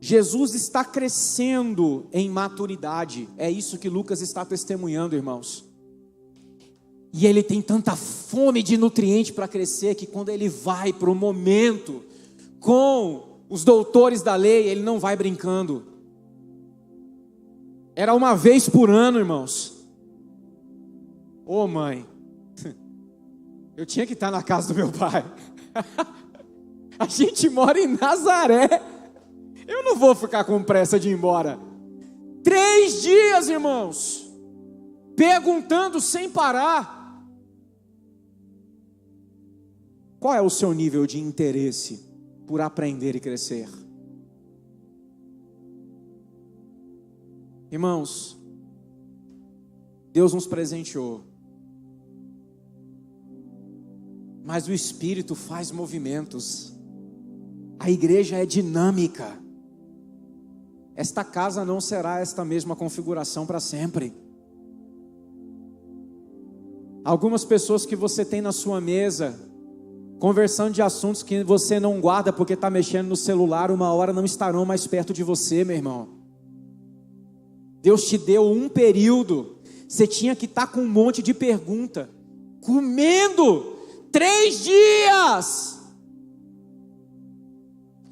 Jesus está crescendo em maturidade, é isso que Lucas está testemunhando, irmãos. E ele tem tanta fome de nutriente para crescer, que quando ele vai para o momento com os doutores da lei, ele não vai brincando. Era uma vez por ano, irmãos. Ô mãe, eu tinha que estar na casa do meu pai. A gente mora em Nazaré. Eu não vou ficar com pressa de ir embora. 3 dias, irmãos, perguntando sem parar. Qual é o seu nível de interesse por aprender e crescer? Irmãos, Deus nos presenteou, mas o Espírito faz movimentos. A igreja é dinâmica. Esta casa não será esta mesma configuração para sempre. Algumas pessoas que você tem na sua mesa, conversando de assuntos que você não guarda porque está mexendo no celular, uma hora não estarão mais perto de você, meu irmão. Deus te deu um período, você tinha que estar com um monte de pergunta, comendo 3 dias,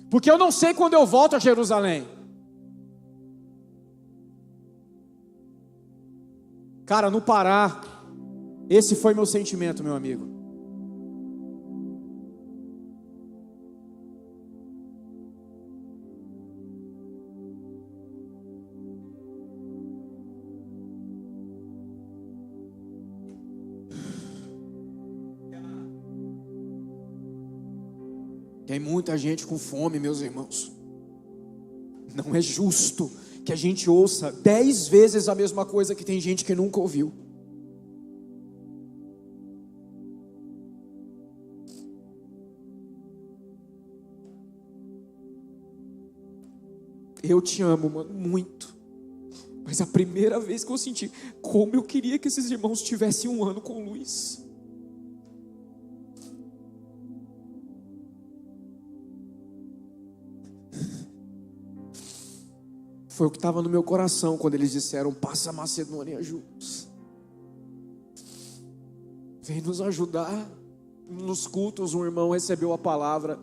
porque eu não sei quando eu volto a Jerusalém. Cara, no Pará, esse foi meu sentimento, meu amigo. Tem muita gente com fome, meus irmãos. Não é justo que a gente ouça 10 vezes a mesma coisa que tem gente que nunca ouviu. Eu te amo, mano, muito. Mas a primeira vez que eu senti, como eu queria que esses irmãos tivessem 1 ano com o Luiz. Foi o que estava no meu coração quando eles disseram: passa a Macedônia juntos. Vem nos ajudar. Nos cultos, um irmão recebeu a palavra,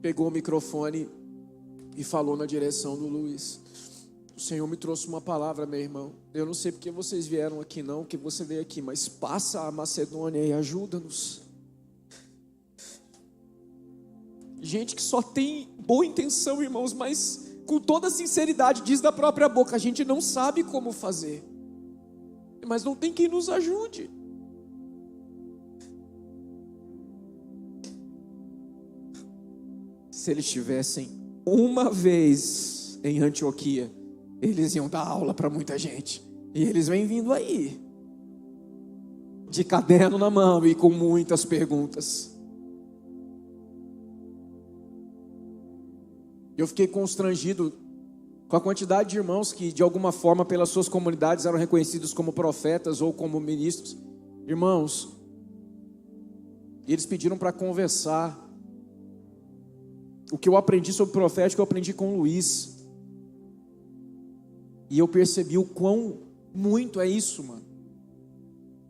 pegou o microfone e falou na direção do Luiz: o Senhor me trouxe uma palavra, meu irmão. Eu não sei porque vocês vieram aqui não, que você veio aqui, mas passa a Macedônia e ajuda-nos. Gente que só tem boa intenção, irmãos, mas com toda sinceridade diz da própria boca: a gente não sabe como fazer, mas não tem quem nos ajude. Se eles estivessem uma vez em Antioquia, eles iam dar aula para muita gente. E eles vêm vindo aí, de caderno na mão e com muitas perguntas. Eu fiquei constrangido com a quantidade de irmãos que de alguma forma pelas suas comunidades eram reconhecidos como profetas ou como ministros. Irmãos, eles pediram para conversar. O que eu aprendi sobre profético eu aprendi com o Luiz. E eu percebi o quão muito é isso, mano.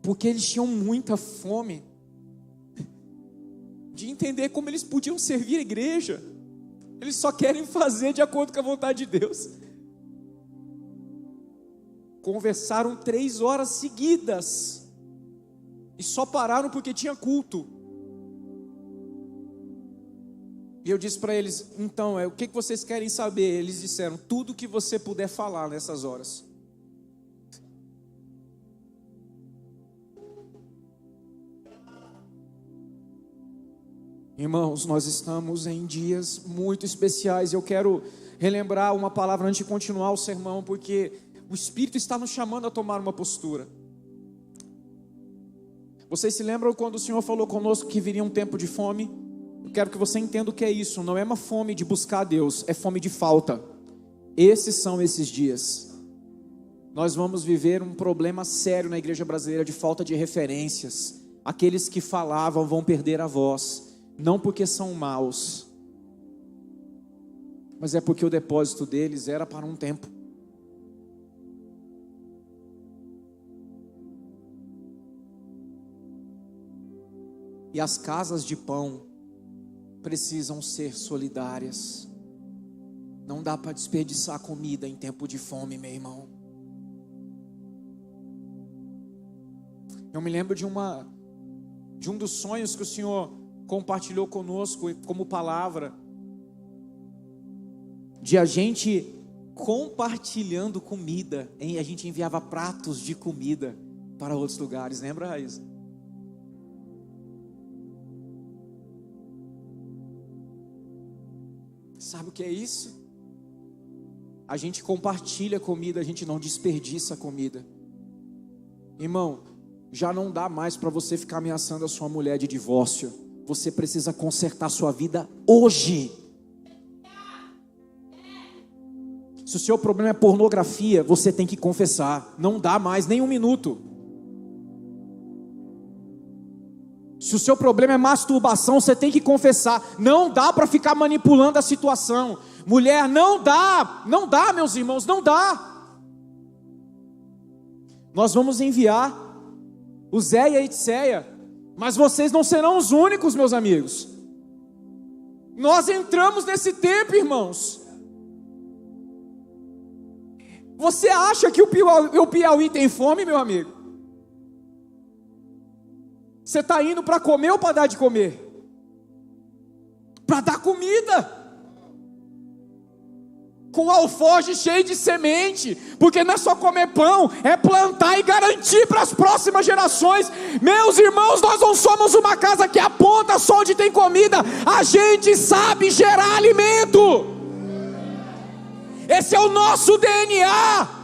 Porque eles tinham muita fome de entender como eles podiam servir a igreja. Eles só querem fazer de acordo com a vontade de Deus. Conversaram 3 horas seguidas e só pararam porque tinha culto. E eu disse para eles: então, o que vocês querem saber? Eles disseram: tudo que você puder falar nessas horas. Irmãos, nós estamos em dias muito especiais. Eu quero relembrar uma palavra antes de continuar o sermão, porque o Espírito está nos chamando a tomar uma postura. Vocês se lembram quando o Senhor falou conosco que viria um tempo de fome? Eu quero que você entenda o que é isso. Não é uma fome de buscar a Deus, é fome de falta. Esses são esses dias. Nós vamos viver um problema sério na igreja brasileira de falta de referências. Aqueles que falavam vão perder a voz, não porque são maus, mas é porque o depósito deles era para um tempo. E as casas de pão precisam ser solidárias. Não dá para desperdiçar comida em tempo de fome, meu irmão. Eu me lembro de um dos sonhos que o Senhor compartilhou conosco como palavra, de a gente compartilhando comida, a gente enviava pratos de comida para outros lugares. Lembra, Raíssa? Sabe o que é isso? A gente compartilha comida, a gente não desperdiça comida. Irmão, já não dá mais para você ficar ameaçando a sua mulher de divórcio. Você precisa consertar sua vida hoje. Se o seu problema é pornografia, você tem que confessar. Não dá mais nem um minuto. Se o seu problema é masturbação, você tem que confessar. Não dá para ficar manipulando a situação. Mulher, não dá, meus irmãos, não dá. Nós vamos enviar o Zé e a Itzeia, mas vocês não serão os únicos, meus amigos. Nós entramos nesse tempo, irmãos. Você acha que o Piauí tem fome, meu amigo? Você está indo para comer ou para dar de comer? Para dar comida. Com alforje cheio de semente. Porque não é só comer pão, é plantar e garantir para as próximas gerações. Meus irmãos, nós não somos uma casa que aponta só onde tem comida. A gente sabe gerar alimento. Esse é o nosso DNA.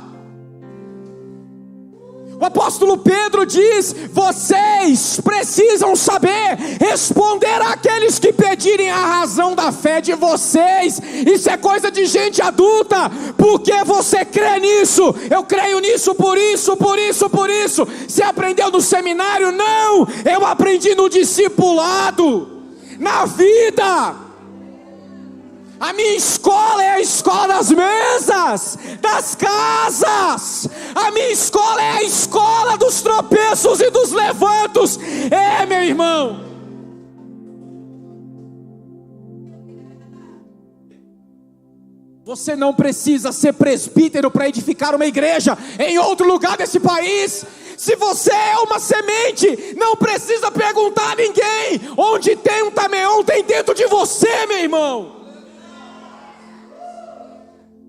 O apóstolo Pedro diz: vocês precisam saber responder àqueles que pedirem a razão da fé de vocês. Isso é coisa de gente adulta. Porque você crê nisso? Eu creio nisso por isso, por isso, por isso. Você aprendeu no seminário? Não, eu aprendi no discipulado, na vida. A minha escola é a escola das mesas, das casas. A minha escola é a escola dos tropeços e dos levantos. É, meu irmão. Você não precisa ser presbítero para edificar uma igreja em outro lugar desse país. Se você é uma semente, não precisa perguntar a ninguém. Onde tem um tameão, tem dentro de você, meu irmão.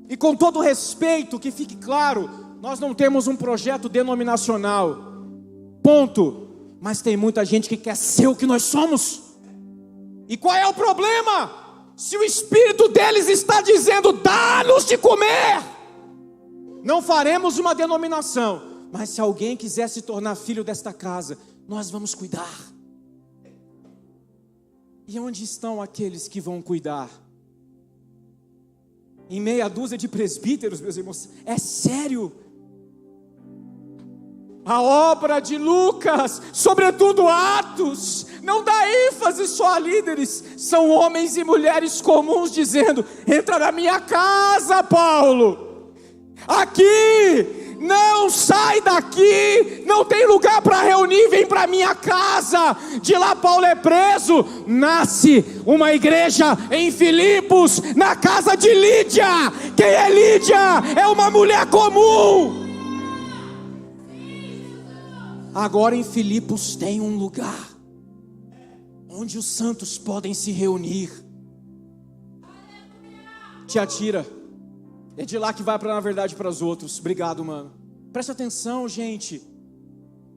E com todo respeito, que fique claro, nós não temos um projeto denominacional, ponto. Mas tem muita gente que quer ser o que nós somos. E qual é o problema? Se o espírito deles está dizendo: dá-nos de comer, não faremos uma denominação. Mas se alguém quiser se tornar filho desta casa, nós vamos cuidar. E onde estão aqueles que vão cuidar? Em meia dúzia de presbíteros, meus irmãos? É sério. A obra de Lucas, sobretudo Atos, não dá ênfase só a líderes. São homens e mulheres comuns dizendo: entra na minha casa, Paulo. Aqui, não sai daqui, não tem lugar para reunir, vem para minha casa. De lá Paulo é preso, nasce uma igreja em Filipos, na casa de Lídia. Quem é Lídia? É uma mulher comum. Agora em Filipos tem um lugar onde os santos podem se reunir. Tiatira, é de lá que vai na verdade para os outros. Obrigado, mano. Presta atenção, gente.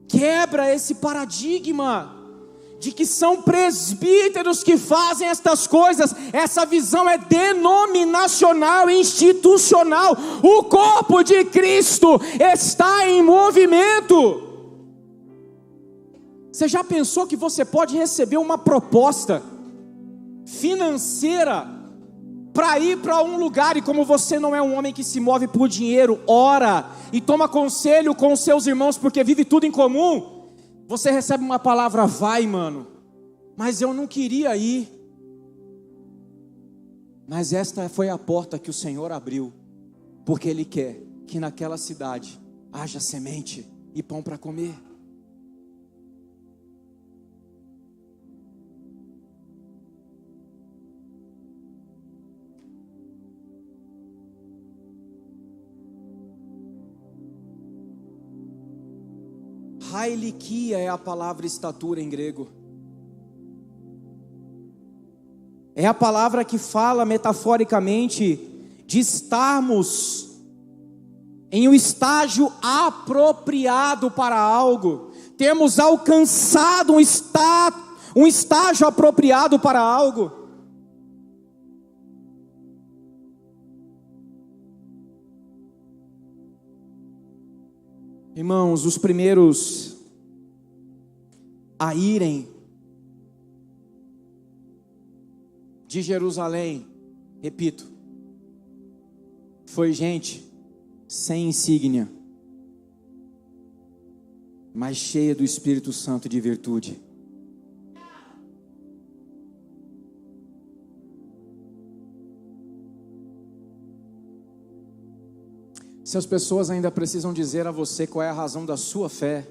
Quebra esse paradigma de que são presbíteros que fazem estas coisas. Essa visão é denominacional, institucional. O corpo de Cristo está em movimento. Você já pensou que você pode receber uma proposta financeira para ir para um lugar, e como você não é um homem que se move por dinheiro, ora e toma conselho com os seus irmãos porque vive tudo em comum, você recebe uma palavra: vai, mano, mas eu não queria ir. Mas esta foi a porta que o Senhor abriu, porque Ele quer que naquela cidade haja semente e pão para comer. Hailikia é a palavra estatura em grego. É a palavra que fala metaforicamente de estarmos em um estágio apropriado para algo. Temos alcançado um estágio apropriado para algo. Irmãos, os primeiros a irem de Jerusalém, repito, foi gente sem insígnia, mas cheia do Espírito Santo e de virtude. Se as pessoas ainda precisam dizer a você qual é a razão da sua fé,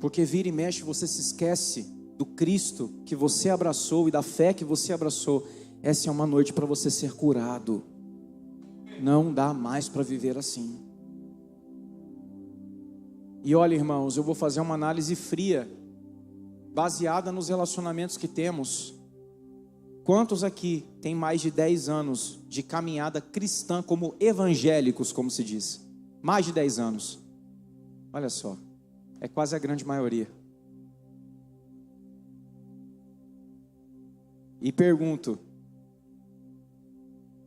porque vira e mexe você se esquece do Cristo que você abraçou e da fé que você abraçou, essa é uma noite para você ser curado. Não dá mais para viver assim. E olha, irmãos, eu vou fazer uma análise fria, baseada nos relacionamentos que temos. Quantos aqui têm mais de 10 anos de caminhada cristã como evangélicos, como se diz? Mais de 10 anos. Olha só, é quase a grande maioria. E pergunto,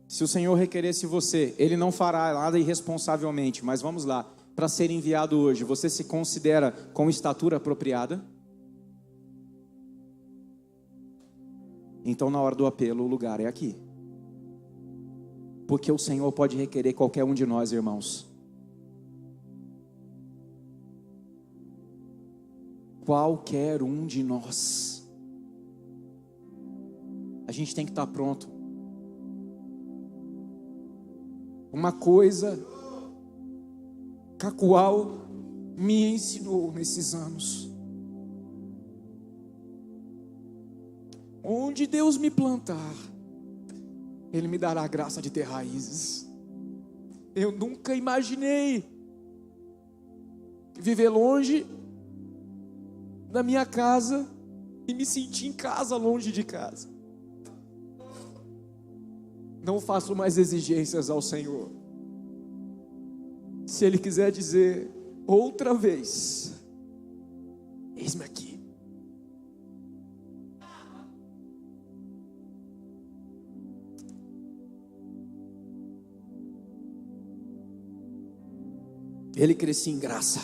se o Senhor requeresse você, Ele não fará nada irresponsavelmente, mas vamos lá, para ser enviado hoje, você se considera com estatura apropriada? Então na hora do apelo o lugar é aqui, porque o Senhor pode requerer qualquer um de nós, irmãos. Qualquer um de nós. A gente tem que estar pronto. Uma coisa que a qual me ensinou nesses anos: onde Deus me plantar, Ele me dará a graça de ter raízes. Eu nunca imaginei viver longe da minha casa e me sentir em casa longe de casa. Não faço mais exigências ao Senhor. Se Ele quiser dizer outra vez, eis-me aqui. Ele crescia em graça.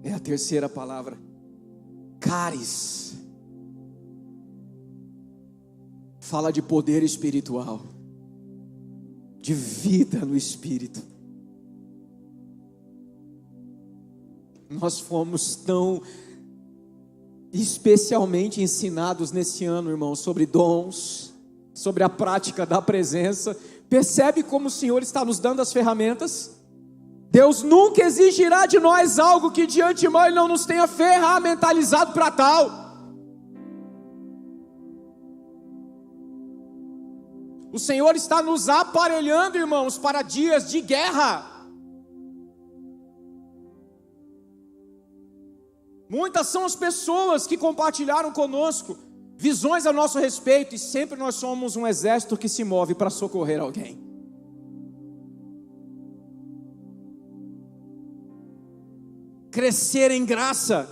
É a terceira palavra. Caris. Fala de poder espiritual, de vida no Espírito. Nós fomos tão especialmente ensinados nesse ano, irmão, sobre dons, sobre a prática da presença. Percebe como o Senhor está nos dando as ferramentas? Deus nunca exigirá de nós algo que de antemão Ele não nos tenha ferramentalizado para tal. O Senhor está nos aparelhando, irmãos, para dias de guerra. Muitas são as pessoas que compartilharam conosco visões a nosso respeito, e sempre nós somos um exército que se move para socorrer alguém. crescer em graça.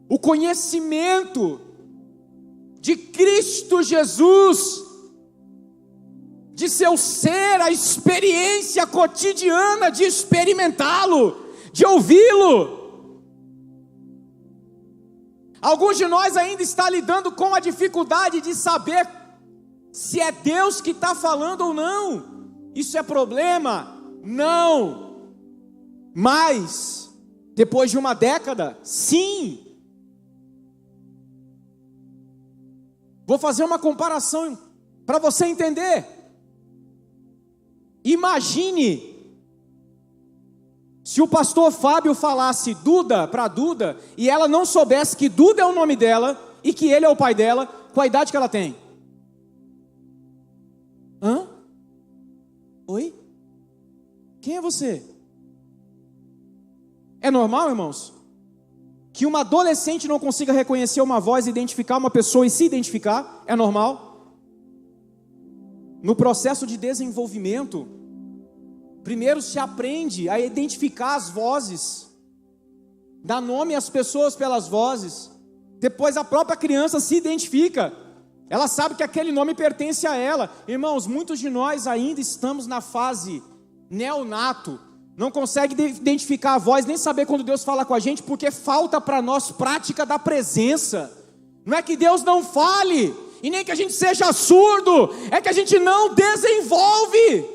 O conhecimento de Cristo Jesus, de seu ser, a experiência cotidiana de experimentá-lo, de ouvi-lo. Alguns de nós ainda estão lidando com a dificuldade de saber se é Deus que está falando ou não. Isso é problema? Não. Mas, depois de uma década, sim. Vou fazer uma comparação para você entender. Imagine se o pastor Fábio falasse Duda para Duda e ela não soubesse que Duda é o nome dela e que ele é o pai dela, com a idade que ela tem. Hã? Oi? Quem é você? É normal, irmãos, que uma adolescente não consiga reconhecer uma voz, identificar uma pessoa e se identificar? É normal? No processo de desenvolvimento, primeiro se aprende a identificar as vozes, dá nome às pessoas pelas vozes, depois a própria criança se identifica, ela sabe que aquele nome pertence a ela. Irmãos, muitos de nós ainda estamos na fase neonato, não consegue identificar a voz, nem saber quando Deus fala com a gente, porque falta para nós prática da presença. Não é que Deus não fale, e nem que a gente seja surdo, é que a gente não desenvolve,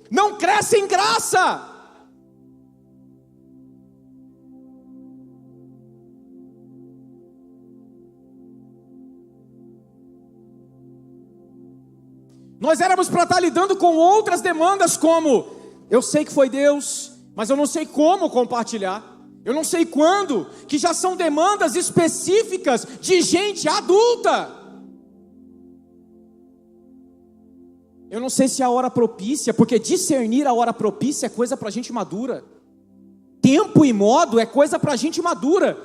não cresce em graça. Nós éramos para estar lidando com outras demandas, como eu sei que foi Deus, mas eu não sei como compartilhar, eu não sei quando, que já são demandas específicas de gente adulta. Eu não sei se é a hora propícia, porque discernir a hora propícia é coisa para gente madura. Tempo e modo é coisa para gente madura.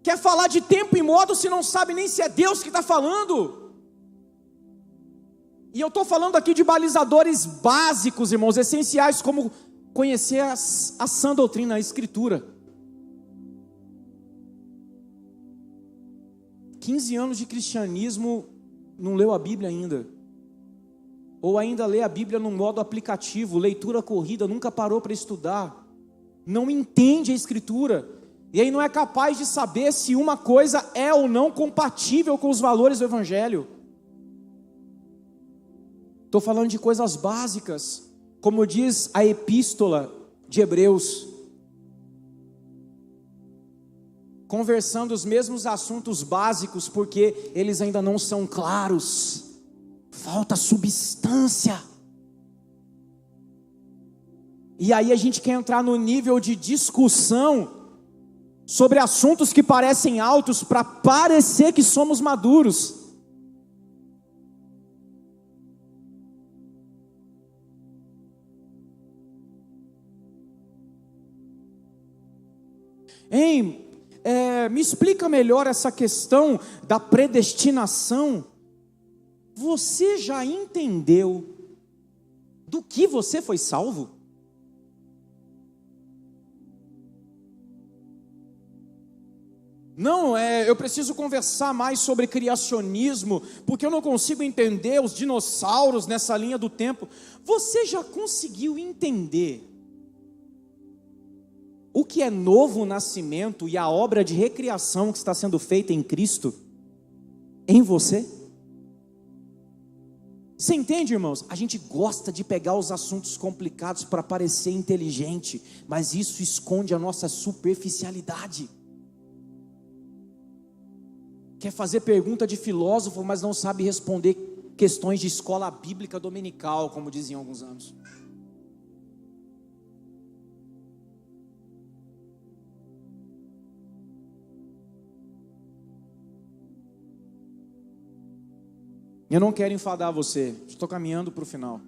Quer falar de tempo e modo se não sabe nem se é Deus que está falando? E eu estou falando aqui de balizadores básicos, irmãos, essenciais, como conhecer a sã doutrina, a Escritura. 15 anos de cristianismo, não leu a Bíblia ainda. Ou ainda lê a Bíblia no modo aplicativo, leitura corrida, nunca parou para estudar. Não entende a Escritura. E aí não é capaz de saber se uma coisa é ou não compatível com os valores do Evangelho. Estou falando de coisas básicas, como diz a epístola de Hebreus, conversando os mesmos assuntos básicos, porque eles ainda não são claros, falta substância. E aí a gente quer entrar no nível de discussão sobre assuntos que parecem altos para parecer que somos maduros. Me explica melhor essa questão da predestinação. Você já entendeu do que você foi salvo? Não, eu preciso conversar mais sobre criacionismo, porque eu não consigo entender os dinossauros nessa linha do tempo. Você já conseguiu entender o que é novo nascimento e a obra de recriação que está sendo feita em Cristo, em você? Você entende, irmãos? A gente gosta de pegar os assuntos complicados para parecer inteligente, mas isso esconde a nossa superficialidade. Quer fazer pergunta de filósofo, mas não sabe responder questões de escola bíblica dominical, como diziam há alguns anos. Eu não quero enfadar você, estou caminhando para o final.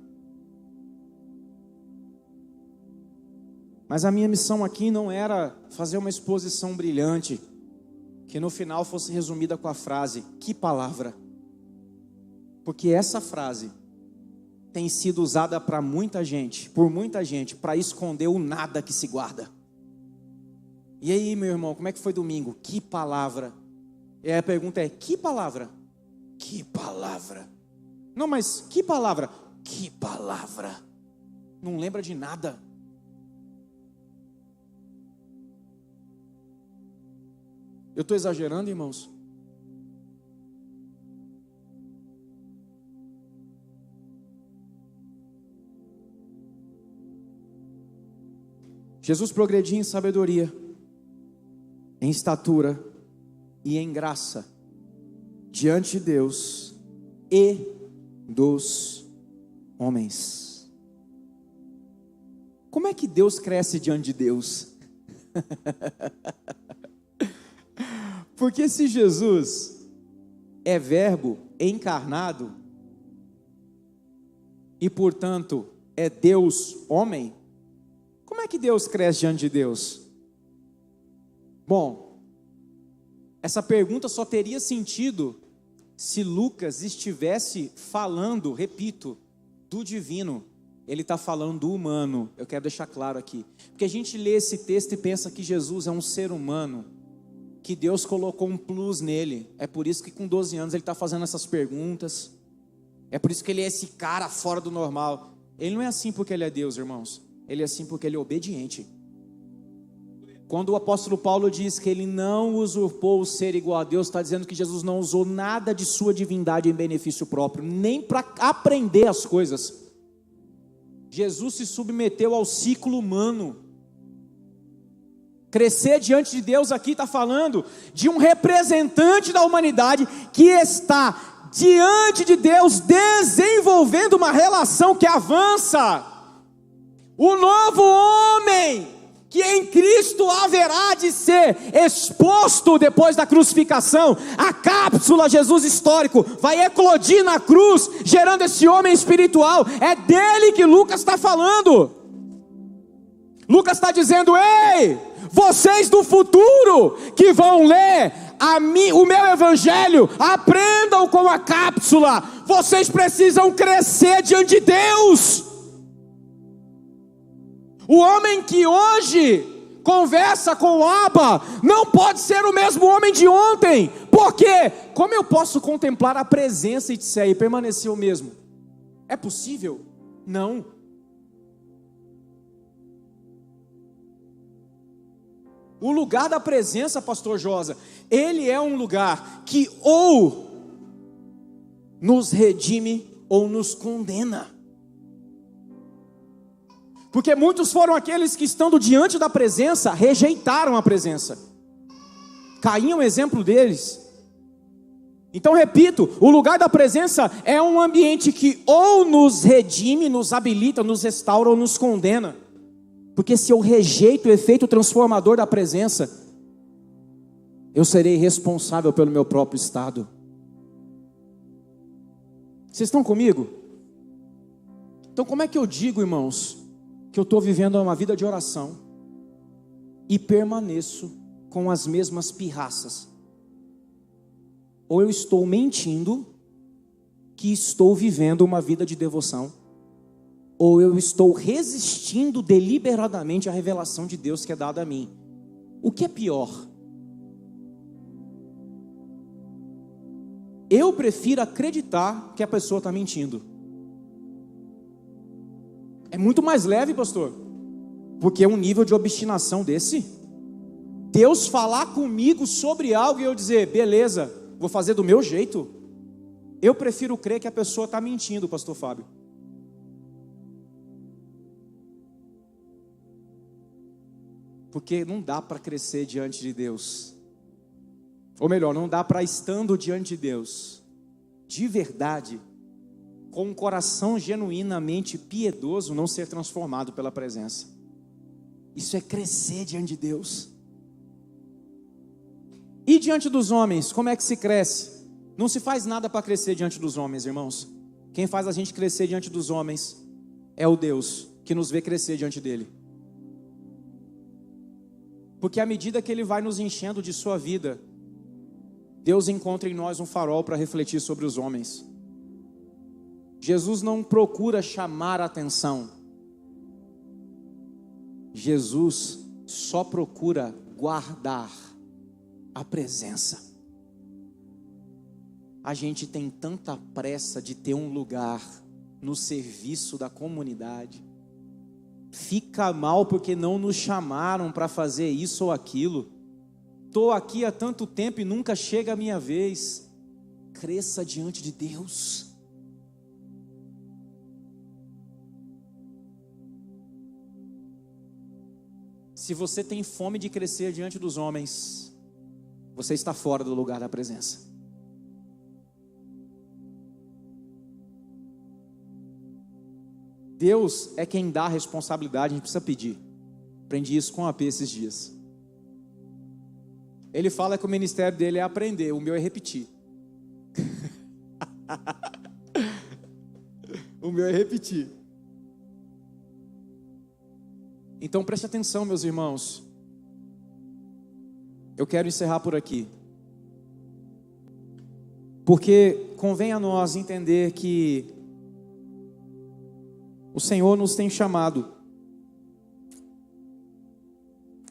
Mas a minha missão aqui não era fazer uma exposição brilhante, que no final fosse resumida com a frase, que palavra? Porque essa frase tem sido usada por muita gente, para esconder o nada que se guarda. E aí, meu irmão, como é que foi domingo? Que palavra? E aí a pergunta é: que palavra? Que palavra? Não, mas que palavra? Que palavra? Não lembra de nada. Eu estou exagerando, irmãos? Jesus progredia em sabedoria, em estatura e em graça diante de Deus e dos homens. Como é que Deus cresce diante de Deus? Porque se Jesus é verbo encarnado e, portanto, é Deus homem, como é que Deus cresce diante de Deus? Bom, essa pergunta só teria sentido se Lucas estivesse falando, repito, do divino. Ele está falando do humano. Eu quero deixar claro aqui, porque a gente lê esse texto e pensa que Jesus é um ser humano, que Deus colocou um plus nele. É por isso que com 12 anos ele está fazendo essas perguntas. É por isso que ele é esse cara fora do normal. Ele não é assim porque ele é Deus, irmãos. Ele é assim porque ele é obediente. Quando o apóstolo Paulo diz que ele não usurpou o ser igual a Deus, está dizendo que Jesus não usou nada de sua divindade em benefício próprio, nem para aprender as coisas. Jesus se submeteu ao ciclo humano. Crescer diante de Deus aqui está falando de um representante da humanidade que está diante de Deus desenvolvendo uma relação que avança. O novo homem que em Cristo haverá de ser exposto depois da crucificação, a cápsula Jesus histórico vai eclodir na cruz, gerando esse homem espiritual. É dele que Lucas está falando. Lucas está dizendo: ei, vocês do futuro que vão ler o meu evangelho, aprendam com a cápsula. Vocês precisam crescer diante de Deus. O homem que hoje conversa com o Abba não pode ser o mesmo homem de ontem. Por quê? Como eu posso contemplar a presença de Sé e permanecer o mesmo? É possível? Não. O lugar da presença, pastor Josa, ele é um lugar que ou nos redime ou nos condena. Porque muitos foram aqueles que, estando diante da presença, rejeitaram a presença. Caim é um exemplo deles. Então, repito, o lugar da presença é um ambiente que ou nos redime, nos habilita, nos restaura ou nos condena. Porque se eu rejeito o efeito transformador da presença, eu serei responsável pelo meu próprio estado. Vocês estão comigo? Então como é que eu digo, irmãos, que eu estou vivendo uma vida de oração e permaneço com as mesmas pirraças? Ou eu estou mentindo que estou vivendo uma vida de devoção, ou eu estou resistindo deliberadamente à revelação de Deus que é dada a mim. O que é pior? Eu prefiro acreditar que a pessoa está mentindo. É muito mais leve, pastor, porque é um nível de obstinação desse. Deus falar comigo sobre algo e eu dizer: beleza, vou fazer do meu jeito. Eu prefiro crer que a pessoa está mentindo, pastor Fábio. Porque não dá para crescer diante de Deus. Ou melhor, não dá para, estando diante de Deus, de verdade, com um coração genuinamente piedoso, não ser transformado pela presença. Isso é crescer diante de Deus. E diante dos homens, como é que se cresce? Não se faz nada para crescer diante dos homens, irmãos. Quem faz a gente crescer diante dos homens é o Deus que nos vê crescer diante dele. Porque à medida que ele vai nos enchendo de sua vida, Deus encontra em nós um farol para refletir sobre os homens. Jesus não procura chamar a atenção. Jesus só procura guardar a presença. A gente tem tanta pressa de ter um lugar no serviço da comunidade. Fica mal porque não nos chamaram para fazer isso ou aquilo. Estou aqui há tanto tempo e nunca chega a minha vez. Cresça diante de Deus. Se você tem fome de crescer diante dos homens, você está fora do lugar da presença. Deus é quem dá a responsabilidade, a gente precisa pedir. Aprendi isso com a AP esses dias. Ele fala que o ministério dele é aprender, o meu é repetir. O meu é repetir. Então preste atenção, meus irmãos. Eu quero encerrar por aqui. Porque convém a nós entender que o Senhor nos tem chamado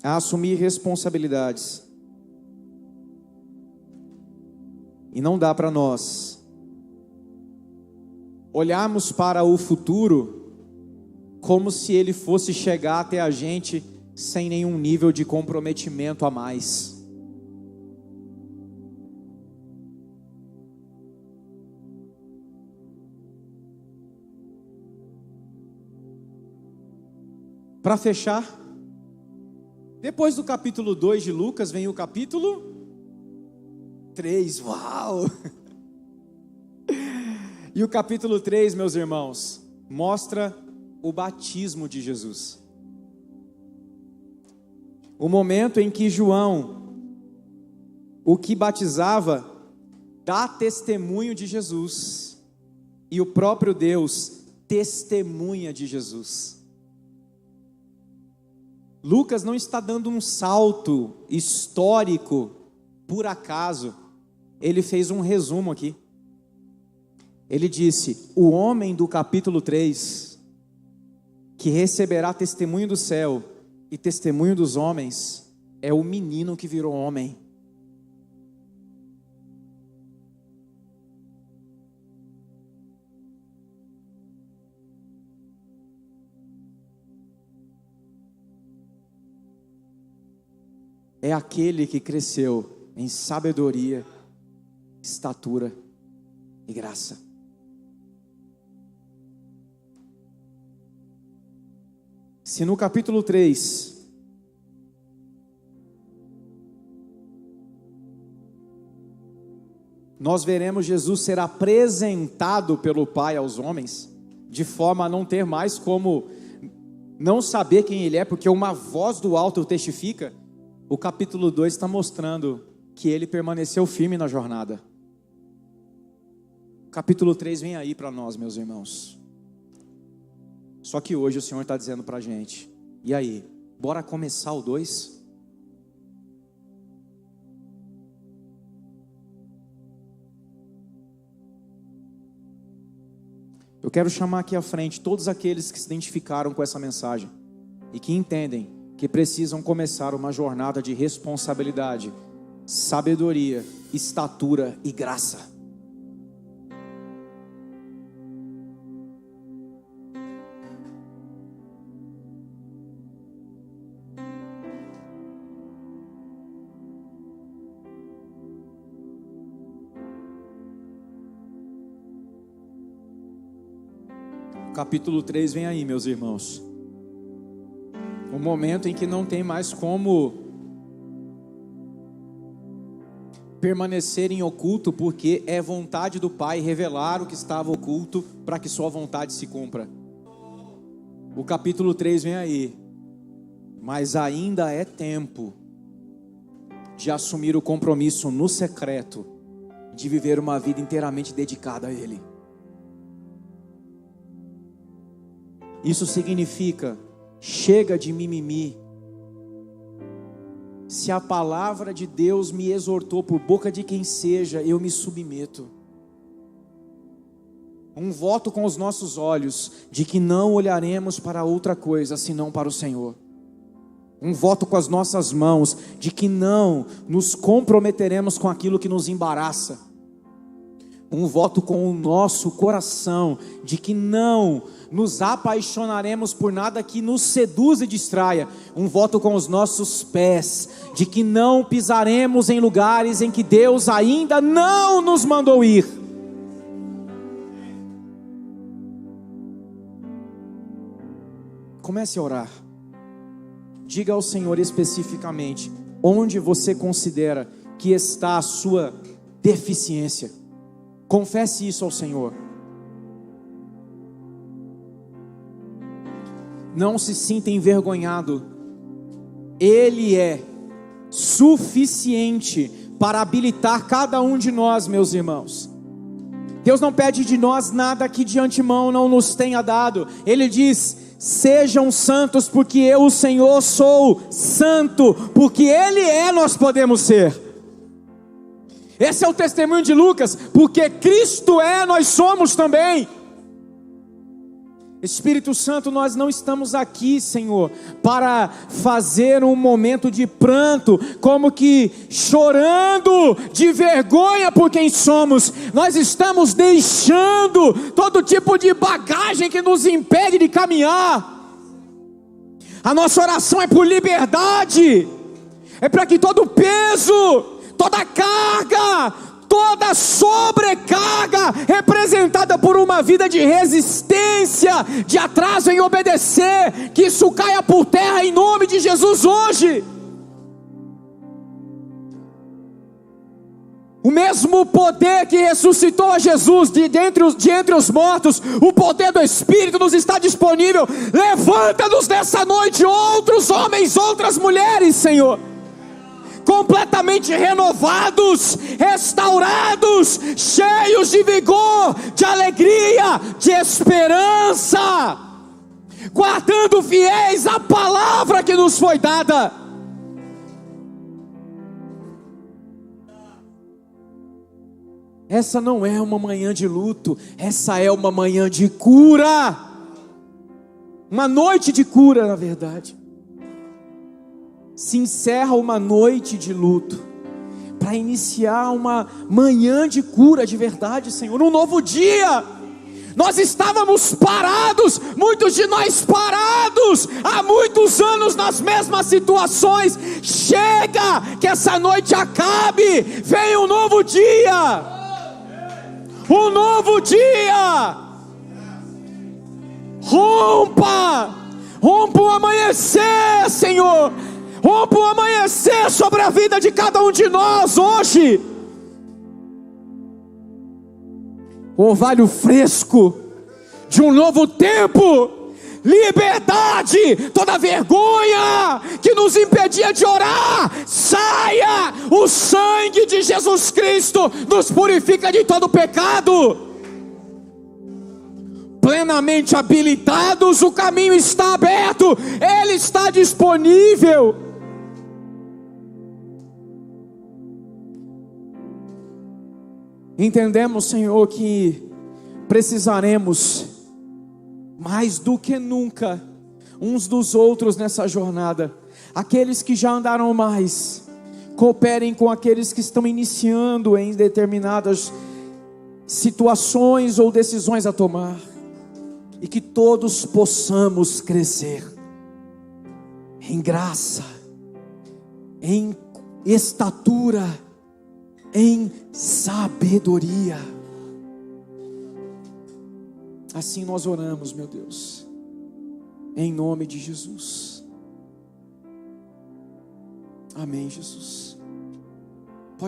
a assumir responsabilidades. E não dá para nós olharmos para o futuro como se ele fosse chegar até a gente sem nenhum nível de comprometimento a mais. Para fechar, depois do capítulo 2 de Lucas, vem o capítulo 3, uau! E o capítulo 3, meus irmãos, mostra o batismo de Jesus. O momento em que João, o que batizava, dá testemunho de Jesus, e o próprio Deus testemunha de Jesus. Lucas não está dando um salto histórico por acaso. Ele fez um resumo aqui. Ele disse: o homem do capítulo 3, que receberá testemunho do céu e testemunho dos homens, é o menino que virou homem. É aquele que cresceu em sabedoria, estatura e graça. Se no capítulo 3 nós veremos Jesus ser apresentado pelo Pai aos homens, de forma a não ter mais como não saber quem Ele é, porque uma voz do alto o testifica, o capítulo 2 está mostrando que Ele permaneceu firme na jornada. O capítulo 3 vem aí para nós, meus irmãos. Só que hoje o Senhor está dizendo para a gente: e aí, bora começar o 2? Eu quero chamar aqui à frente todos aqueles que se identificaram com essa mensagem e que entendem que precisam começar uma jornada de responsabilidade, sabedoria, estatura e graça. Capítulo 3 vem aí, meus irmãos. O momento em que não tem mais como permanecer em oculto, porque é vontade do Pai revelar o que estava oculto para que sua vontade se cumpra. O capítulo 3 vem aí. Mas ainda é tempo de assumir o compromisso no secreto, de viver uma vida inteiramente dedicada a Ele. Isso significa: chega de mimimi. Se a palavra de Deus me exortou por boca de quem seja, eu me submeto. um voto com os nossos olhos de que não olharemos para outra coisa senão para o Senhor. Um voto com as nossas mãos de que não nos comprometeremos com aquilo que nos embaraça. Um voto com o nosso coração de que não nos apaixonaremos por nada que nos seduza e distraia. Um voto com os nossos pés de que não pisaremos em lugares em que Deus ainda não nos mandou ir. Comece a orar. Diga ao Senhor especificamente onde você considera que está a sua deficiência. Confesse isso ao Senhor. Não se sinta envergonhado. Ele é suficiente para habilitar cada um de nós, meus irmãos. Deus não pede de nós nada que de antemão não nos tenha dado. Ele diz: sejam santos, porque eu, o Senhor, sou santo. Porque Ele é, nós podemos ser. Esse é o testemunho de Lucas. Porque Cristo é, nós somos também. Espírito Santo, nós não estamos aqui, Senhor, para fazer um momento de pranto, como que chorando de vergonha por quem somos. Nós estamos deixando todo tipo de bagagem que nos impede de caminhar. A nossa oração é por liberdade, é para que todo peso, toda carga, toda sobrecarga representada por uma vida de resistência, de atraso em obedecer, que isso caia por terra em nome de Jesus hoje. O mesmo poder que ressuscitou a Jesus de entre os mortos, o poder do Espírito nos está disponível. Levanta-nos nessa noite outros homens, outras mulheres, Senhor, completamente renovados, restaurados, cheios de vigor, de alegria, de esperança, guardando fiéis a palavra que nos foi dada. Essa não é uma manhã de luto, essa é uma manhã de cura, uma noite de cura, na verdade. Se encerra uma noite de luto, para iniciar uma manhã de cura de verdade, Senhor, um novo dia. Nós estávamos parados, muitos de nós parados, há muitos anos nas mesmas situações. Chega, que essa noite acabe, vem um novo dia, um novo dia. Rompa o amanhecer, Senhor. Rompa o amanhecer sobre a vida de cada um de nós hoje. Orvalho fresco de um novo tempo. Liberdade, toda vergonha que nos impedia de orar, saia. O sangue de Jesus Cristo nos purifica de todo pecado. Plenamente habilitados, o caminho está aberto, Ele está disponível. Entendemos, Senhor, que precisaremos mais do que nunca uns dos outros nessa jornada. Aqueles que já andaram mais, cooperem com aqueles que estão iniciando em determinadas situações ou decisões a tomar, e que todos possamos crescer em graça, em estatura, em sabedoria. Assim nós oramos, meu Deus, em nome de Jesus. Amém, Jesus.